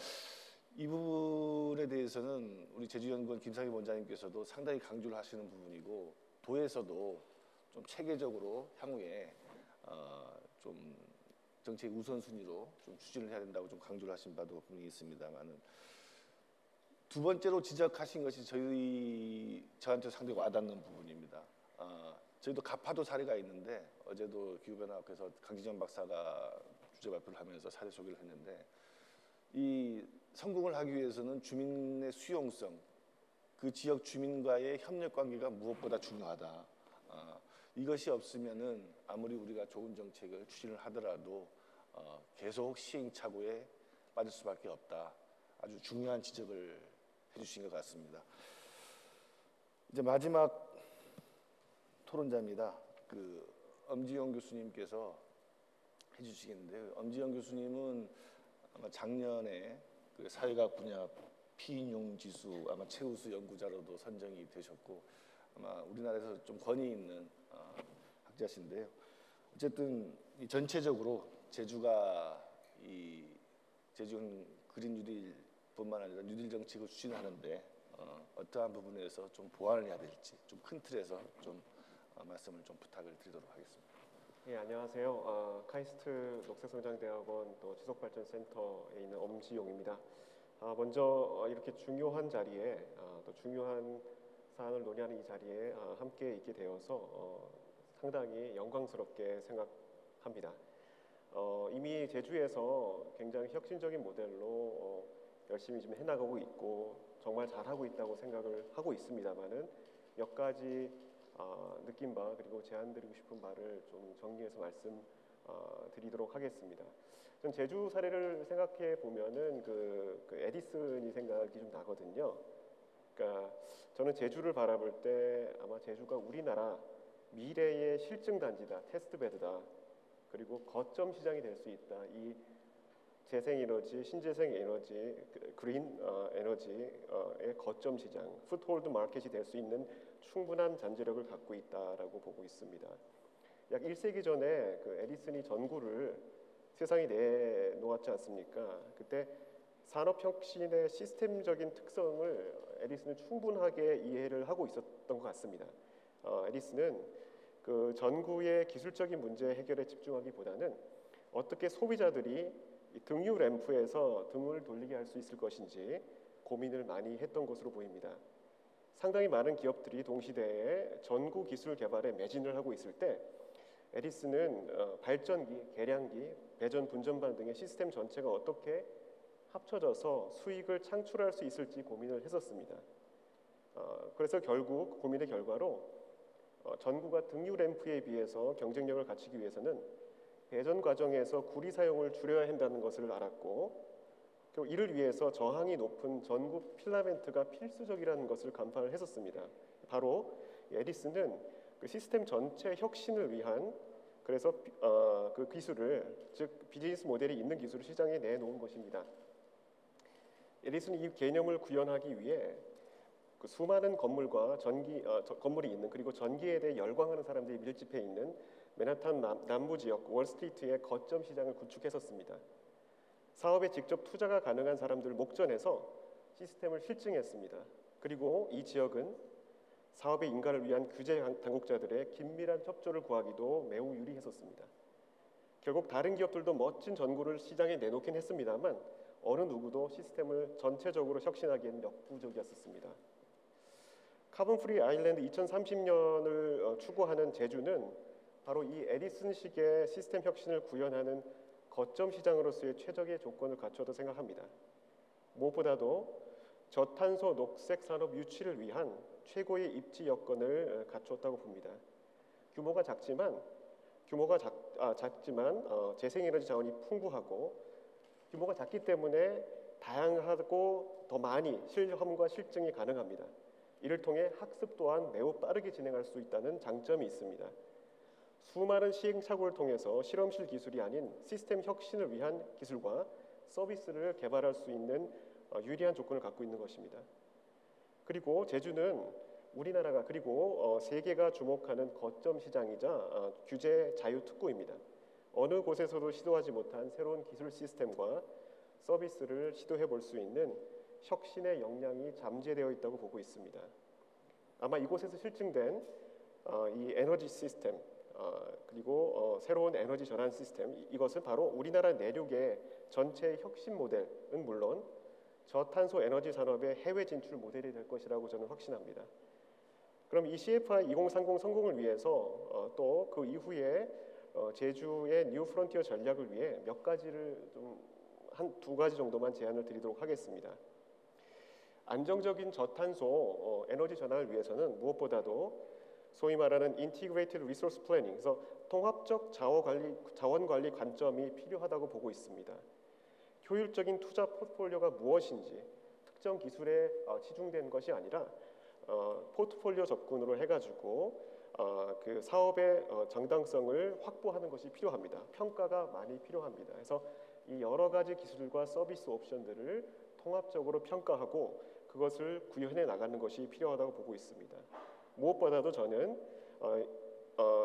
이 부분에 대해서는 우리 제주연구원 김상희 원장님께서도 상당히 강조를 하시는 부분이고 도에서도 좀 체계적으로 향후에 좀 정책 우선순위로 좀 추진을 해야 된다고 좀 강조를 하신 바도 분명히 있습니다만은 두 번째로 지적하신 것이 저한테 상당히 와닿는 부분입니다. 저희도 가파도 사례가 있는데 어제도 기후변화학회에서 강진정 박사가 주제 발표를 하면서 사례 소개를 했는데 이 성공을 하기 위해서는 주민의 수용성, 그 지역 주민과의 협력 관계가 무엇보다 중요하다. 이것이 없으면은 아무리 우리가 좋은 정책을 추진을 하더라도 계속 시행착오에 빠질 수밖에 없다. 아주 중요한 지적을 해주신 것 같습니다. 이제 마지막 토론자입니다. 엄지영 교수님께서 해주시겠는데요. 엄지영 교수님은 아마 작년에 사회과학 분야 피인용 지수 아마 최우수 연구자로도 선정이 되셨고 아마 우리나라에서 좀 권위 있는 학자신데요. 어쨌든 전체적으로 제주가 이 제주형 그린 뉴딜뿐만 아니라 뉴딜 정책을 추진하는데 어떠한 부분에서 좀 보완을 해야 될지 좀 큰 틀에서 좀 말씀을 좀 부탁을 드리도록 하겠습니다. 예, 안녕하세요. 카이스트 녹색성장대학원 또 지속발전센터에 있는 엄지용입니다. 먼저 이렇게 중요한 자리에 또 중요한 사안을 논의하는 이 자리에 함께 있게 되어서 상당히 영광스럽게 생각합니다. 이미 제주에서 굉장히 혁신적인 모델로 열심히 좀 해나가고 있고 정말 잘하고 있다고 생각을 하고 있습니다만은 몇 가지 느낀 바 그리고 제안드리고 싶은 바를 좀 정리해서 말씀드리도록 하겠습니다. 전 제주 사례를 생각해 보면은 그 에디슨이 생각이 좀 나거든요. 그러니까 저는 제주를 바라볼 때 아마 제주가 우리나라 미래의 실증 단지다, 테스트베드다, 그리고 거점 시장이 될 수 있다. 이 재생에너지, 신재생 에너지, 그린 에너지의 거점 시장, 풋홀드 마켓이 될 수 있는 충분한 잠재력을 갖고 있다라고 보고 있습니다. 약 1세기 전에 에디슨이 전구를 세상에 내놓았지 않습니까? 그때 산업혁신의 시스템적인 특성을 에디슨은 충분하게 이해를 하고 있었던 것 같습니다. 에디슨은 그 전구의 기술적인 문제 해결에 집중하기보다는 어떻게 소비자들이 등유 램프에서 등을 돌리게 할 수 있을 것인지 고민을 많이 했던 것으로 보입니다. 상당히 많은 기업들이 동시대에 전구 기술 개발에 매진을 하고 있을 때 에디슨은 발전기, 계량기, 배전, 분전반 등의 시스템 전체가 어떻게 합쳐져서 수익을 창출할 수 있을지 고민을 했었습니다. 그래서 결국 고민의 결과로 전구가 등유 램프에 비해서 경쟁력을 갖추기 위해서는 배전 과정에서 구리 사용을 줄여야 한다는 것을 알았고 또 이를 위해서 저항이 높은 전구 필라멘트가 필수적이라는 것을 간파를 했었습니다. 바로 에디슨은 그 시스템 전체 혁신을 위한 그래서 그 기술을 즉 비즈니스 모델이 있는 기술을 시장에 내놓은 것입니다. 에디슨이 이 개념을 구현하기 위해 그 수많은 건물과 건물이 있는 그리고 전기에 대해 열광하는 사람들이 밀집해 있는 맨하탄 남부 지역 월스트리트의 거점 시장을 구축했었습니다. 사업에 직접 투자가 가능한 사람들을 목전해서 시스템을 실증했습니다. 그리고 이 지역은 사업의 인가를 위한 규제 당국자들의 긴밀한 협조를 구하기도 매우 유리했었습니다. 결국 다른 기업들도 멋진 전구를 시장에 내놓긴 했습니다만 어느 누구도 시스템을 전체적으로 혁신하기에는 역부족이었습니다. 카본 프리 아일랜드 2030년을 추구하는 제주는 바로 이 에디슨식의 시스템 혁신을 구현하는 거점 시장으로서의 최적의 조건을 갖추었다고 생각합니다. 무엇보다도 저탄소 녹색 산업 유치를 위한 최고의 입지 여건을 갖추었다고 봅니다. 규모가 작지만 재생에너지 자원이 풍부하고 규모가 작기 때문에 다양하고 더 많이 실험과 실증이 가능합니다. 이를 통해 학습 또한 매우 빠르게 진행할 수 있다는 장점이 있습니다. 수많은 시행착오를 통해서 실험실 기술이 아닌 시스템 혁신을 위한 기술과 서비스를 개발할 수 있는 유리한 조건을 갖고 있는 것입니다. 그리고 제주는 우리나라가 그리고 세계가 주목하는 거점 시장이자 규제 자유 특구입니다. 어느 곳에서도 시도하지 못한 새로운 기술 시스템과 서비스를 시도해 볼 수 있는 혁신의 역량이 잠재되어 있다고 보고 있습니다. 아마 이곳에서 실증된 이 에너지 시스템 그리고 새로운 에너지 전환 시스템 이것은 바로 우리나라 내륙의 전체 혁신 모델은 물론 저탄소 에너지 산업의 해외 진출 모델이 될 것이라고 저는 확신합니다. 그럼 이 CFI 2030 성공을 위해서 또 그 이후에 제주의 뉴 프론티어 전략을 위해 몇 가지를 좀 한 두 가지 정도만 제안을 드리도록 하겠습니다. 안정적인 저탄소 에너지 전환을 위해서는 무엇보다도 소위 말하는 Integrated Resource Planning, 그래서 통합적 자원 관리 관점이 필요하다고 보고 있습니다. 효율적인 투자 포트폴리오가 무엇인지, 특정 기술에 치중된 것이 아니라 포트폴리오 접근으로 해가지고 그 사업의 정당성을 확보하는 것이 필요합니다. 평가가 많이 필요합니다. 그래서 이 여러 가지 기술과 서비스 옵션들을 통합적으로 평가하고 그것을 구현해 나가는 것이 필요하다고 보고 있습니다. 무엇보다도 저는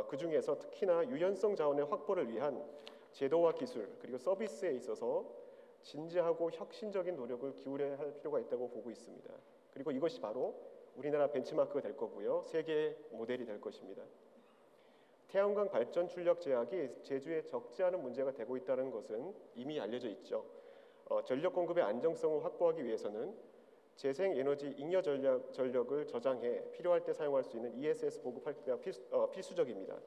그 중에서 특히나 유연성 자원의 확보를 위한 제도와 기술 그리고 서비스에 있어서 진지하고 혁신적인 노력을 기울여야 할 필요가 있다고 보고 있습니다. 그리고 이것이 바로 우리나라 벤치마크가 될 거고요. 세계 모델이 될 것입니다. 태양광 발전 출력 제약이 제주에 적지 않은 문제가 되고 있다는 것은 이미 알려져 있죠. 전력 공급의 안정성을 확보하기 위해서는 재생에너지 잉여 전력을 저장해 필요할 때 사용할 수 있는 ESS 보급할 때가 필수적입니다.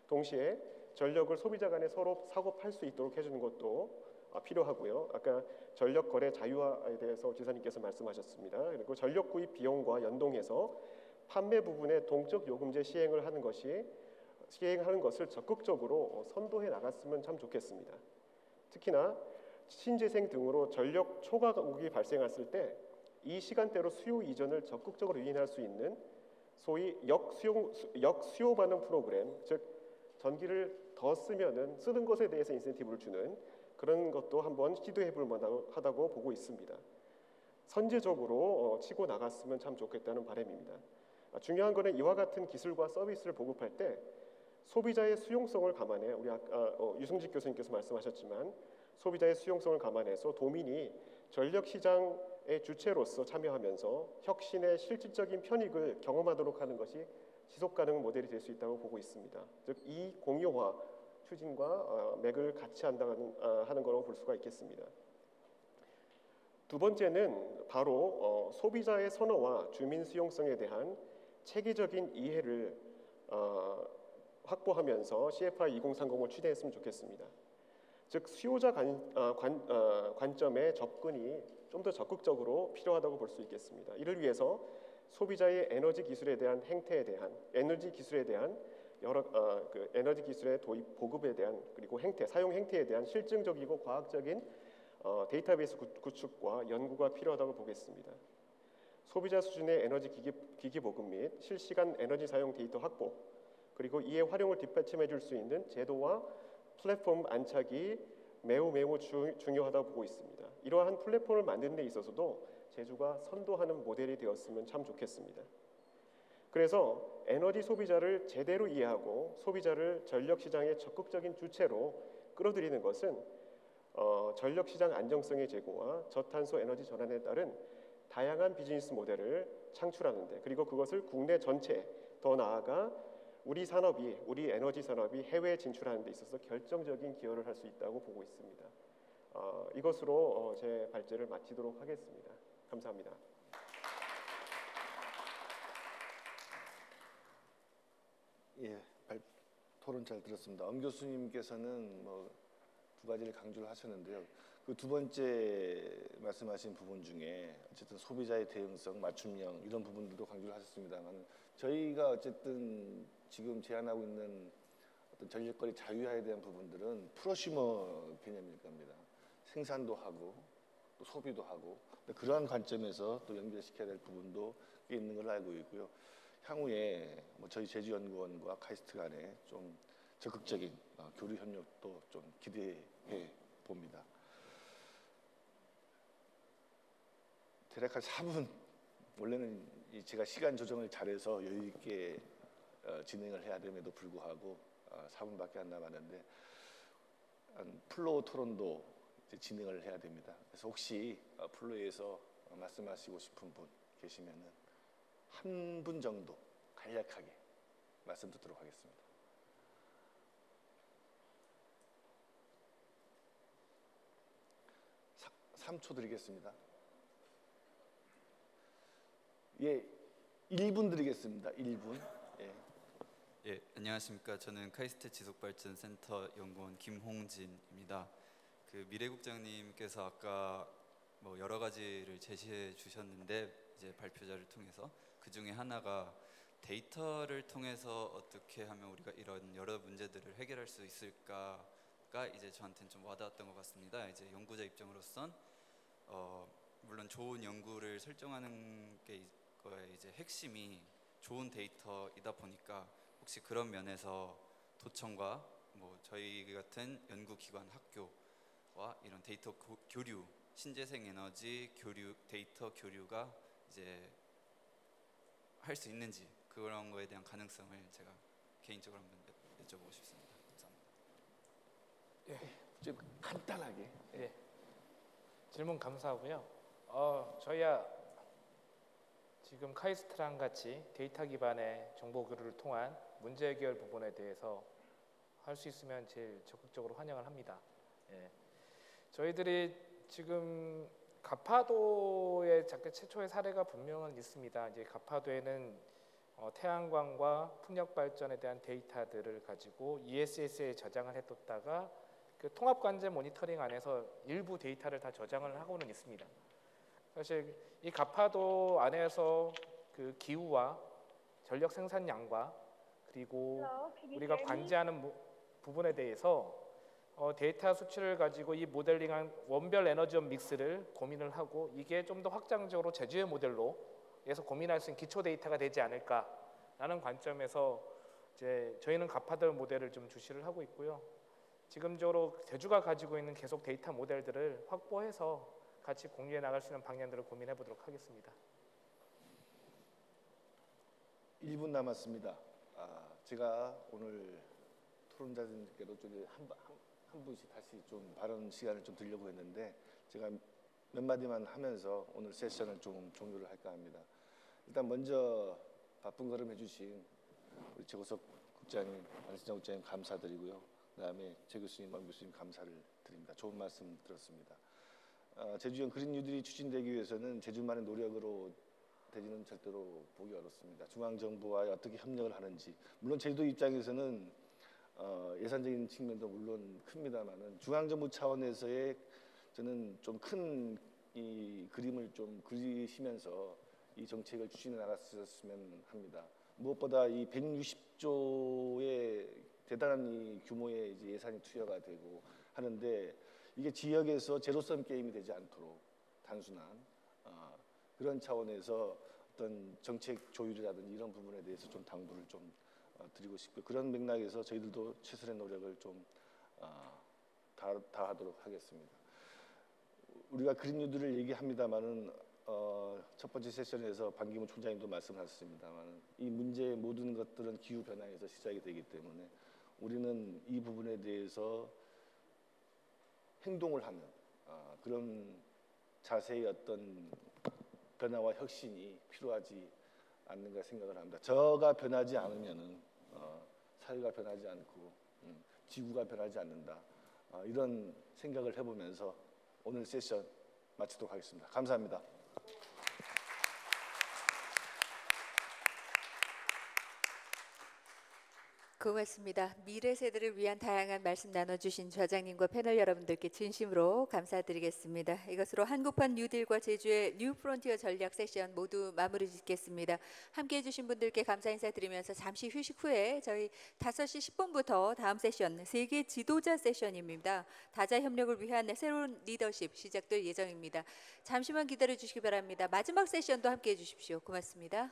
동시에 전력을 소비자 간에 서로 사고 팔 수 있도록 해주는 것도 필요하고요. 아까 전력 거래 자유화에 대해서 지사님께서 말씀하셨습니다. 그리고 전력 구입 비용과 연동해서 판매 부분에 동적 요금제 시행하는 것을 적극적으로 선도해 나갔으면 참 좋겠습니다. 특히나 신재생 등으로 전력 초과국이 발생했을 때 이 시간대로 수요 이전을 적극적으로 유인할 수 있는 소위 역수요 반응 프로그램, 즉 전기를 더 쓰는 것에 대해서 인센티브를 주는 그런 것도 한번 시도해 볼 만하다고 보고 있습니다. 선제적으로 치고 나갔으면 참 좋겠다는 바람입니다. 중요한 것은 이와 같은 기술과 서비스를 보급할 때 소비자의 수용성을 감안해 우리 아까 유승직 교수님께서 말씀하셨지만 소비자의 수용성을 감안해서 도민이 전력 시장의 주체로서 참여하면서 혁신의 실질적인 편익을 경험하도록 하는 것이 지속 가능 모델이 될 수 있다고 보고 있습니다. 즉 이 공유화 추진과 맥을 같이 하는 거라고 볼 수가 있겠습니다. 두 번째는 바로 소비자의 선호와 주민 수용성에 대한 체계적인 이해를 확보하면서 CFI 2030을 추진했으면 좋겠습니다. 즉 수요자 관점의 접근이 좀 더 적극적으로 필요하다고 볼 수 있겠습니다. 이를 위해서 소비자의 에너지 기술에 대한 여러 에너지 기술의 도입 보급에 대한 그리고 사용 행태에 대한 실증적이고 과학적인 데이터베이스 구축과 연구가 필요하다고 보겠습니다. 소비자 수준의 에너지 기기 보급 및 실시간 에너지 사용 데이터 확보 그리고 이에 활용을 뒷받침해 줄 수 있는 제도와 플랫폼 안착이 매우 중요하다고 보고 있습니다. 이러한 플랫폼을 만드는 데 있어서도 제주가 선도하는 모델이 되었으면 참 좋겠습니다. 그래서 에너지 소비자를 제대로 이해하고 소비자를 전력시장의 적극적인 주체로 끌어들이는 것은 전력시장 안정성의 제고와 저탄소 에너지 전환에 따른 다양한 비즈니스 모델을 창출하는 데 그리고 그것을 국내 전체 더 나아가 우리 에너지 산업이 해외에 진출하는 데 있어서 결정적인 기여를 할 수 있다고 보고 있습니다. 이것으로 제 발제를 마치도록 하겠습니다. 감사합니다. 예, 토론 잘 들었습니다. 엄 교수님께서는 두 가지를 강조를 하셨는데요. 그 두 번째 말씀하신 부분 중에 어쨌든 소비자의 대응성, 맞춤형 이런 부분들도 강조를 하셨습니다만 저희가 어쨌든 지금 제안하고 있는 어떤 전력거래 자유화에 대한 부분들은 프로슈머 개념일 겁니다. 생산도 하고 또 소비도 하고 그러한 관점에서 또 연결시켜야 될 부분도 있는 걸로 알고 있고요. 향후에 저희 제주연구원과 카이스트 간에 좀 적극적인 교류 협력도 좀 기대해 봅니다. 대략 한 4분, 원래는 제가 시간 조정을 잘해서 여유 있게 진행을 해야 됨에도 불구하고 4분밖에 안 남았는데 플로어 토론도 이제 진행을 해야 됩니다. 그래서 혹시 플로어에서 말씀하시고 싶은 분 계시면은 한 분 정도 간략하게 말씀 듣도록 하겠습니다. 사, 3초 드리겠습니다. 예, 1분 드리겠습니다. 1분. 예, 안녕하십니까. 저는 카이스트 지속발전센터 연구원 김홍진입니다. 그 미래국장님께서 아까 여러 가지를 제시해 주셨는데 이제 발표자를 통해서 그 중에 하나가 데이터를 통해서 어떻게 하면 우리가 이런 여러 문제들을 해결할 수 있을까가 이제 저한테는 좀 와닿았던 것 같습니다. 이제 연구자 입장으로선 물론 좋은 연구를 설정하는 게 거의 이제 핵심이 좋은 데이터이다 보니까 혹시 그런 면에서 도청과 뭐 저희 같은 연구기관 학교와 이런 데이터 교류, 신재생 에너지 교류, 데이터 교류가 이제 할 수 있는지 그런 거에 대한 가능성을 제가 개인적으로 한번 여쭤보고 싶습니다. 감사합니다. 예, 좀 간단하게. 예. 질문 감사하고요. 저희야 지금 카이스트랑 같이 데이터 기반의 정보 교류를 통한 문제 해결 부분에 대해서 할 수 있으면 제일 적극적으로 환영을 합니다. 예. 저희들이 지금 가파도의 최초의 사례가 분명은 있습니다. 이제 가파도에는 태양광과 풍력 발전에 대한 데이터들을 가지고 ESS에 저장을 해뒀다가 그 통합관제 모니터링 안에서 일부 데이터를 다 저장을 하고는 있습니다. 사실 이 가파도 안에서 그 기후와 전력 생산량과 그리고 우리가 관제하는 부분에 대해서 데이터 수치를 가지고 이 모델링한 원별 에너지원 믹스를 고민을 하고 이게 좀 더 확장적으로 제주의 모델로 해서 고민할 수 있는 기초 데이터가 되지 않을까라는 관점에서 이제 저희는 가파도 모델을 좀 주시를 하고 있고요. 지금적으로 제주가 가지고 있는 계속 데이터 모델들을 확보해서 같이 공유해 나갈 수 있는 방향들을 고민해 보도록 하겠습니다. 1분 남았습니다. 제가 오늘 토론자들께도 좀 한 분씩 다시 좀 발언 시간을 좀 드리려고 했는데 제가 몇 마디만 하면서 오늘 세션을 좀 종료를 할까 합니다. 일단 먼저 바쁜 걸음 해주신 우리 최고석 국장님, 안승정 국장님 감사드리고요. 그다음에 제 교수님, 엄 교수님 감사를 드립니다. 좋은 말씀 들었습니다. 제주형 그린 뉴딜이 추진되기 위해서는 제주만의 노력으로 되지는 절대로 보기 어렵습니다. 중앙정부와 어떻게 협력을 하는지, 물론 제주도 입장에서는 예산적인 측면도 물론 큽니다만은 중앙정부 차원에서의 저는 좀 큰 이 그림을 좀 그리시면서 이 정책을 추진해 나갔으면 합니다. 무엇보다 이 160조의 대단한 이 규모의 이제 예산이 투여가 되고 하는데 이게 지역에서 제로섬 게임이 되지 않도록 단순한 그런 차원에서 어떤 정책 조율이라든지 이런 부분에 대해서 좀 당부를 좀 드리고 싶고요. 그런 맥락에서 저희들도 최선의 노력을 좀 다하도록 하겠습니다. 우리가 그린 뉴딜을 얘기합니다만은 첫 번째 세션에서 반기문 총장님도 말씀하셨습니다만 이 문제의 모든 것들은 기후 변화에서 시작이 되기 때문에 우리는 이 부분에 대해서 행동을 하는 그런 자세의 어떤 변화와 혁신이 필요하지 않는가 생각을 합니다. 저가 변하지 않으면은 사회가 변하지 않고 지구가 변하지 않는다. 이런 생각을 해보면서 오늘 세션 마치도록 하겠습니다. 감사합니다. 고맙습니다. 미래 세대를 위한 다양한 말씀 나눠주신 좌장님과 패널 여러분들께 진심으로 감사드리겠습니다. 이것으로 한국판 뉴딜과 제주의 뉴 프론티어 전략 세션 모두 마무리 짓겠습니다. 함께해 주신 분들께 감사 인사드리면서 잠시 휴식 후에 저희 5시 10분부터 다음 세션 세계 지도자 세션입니다. 다자 협력을 위한 새로운 리더십 시작될 예정입니다. 잠시만 기다려 주시기 바랍니다. 마지막 세션도 함께해 주십시오. 고맙습니다.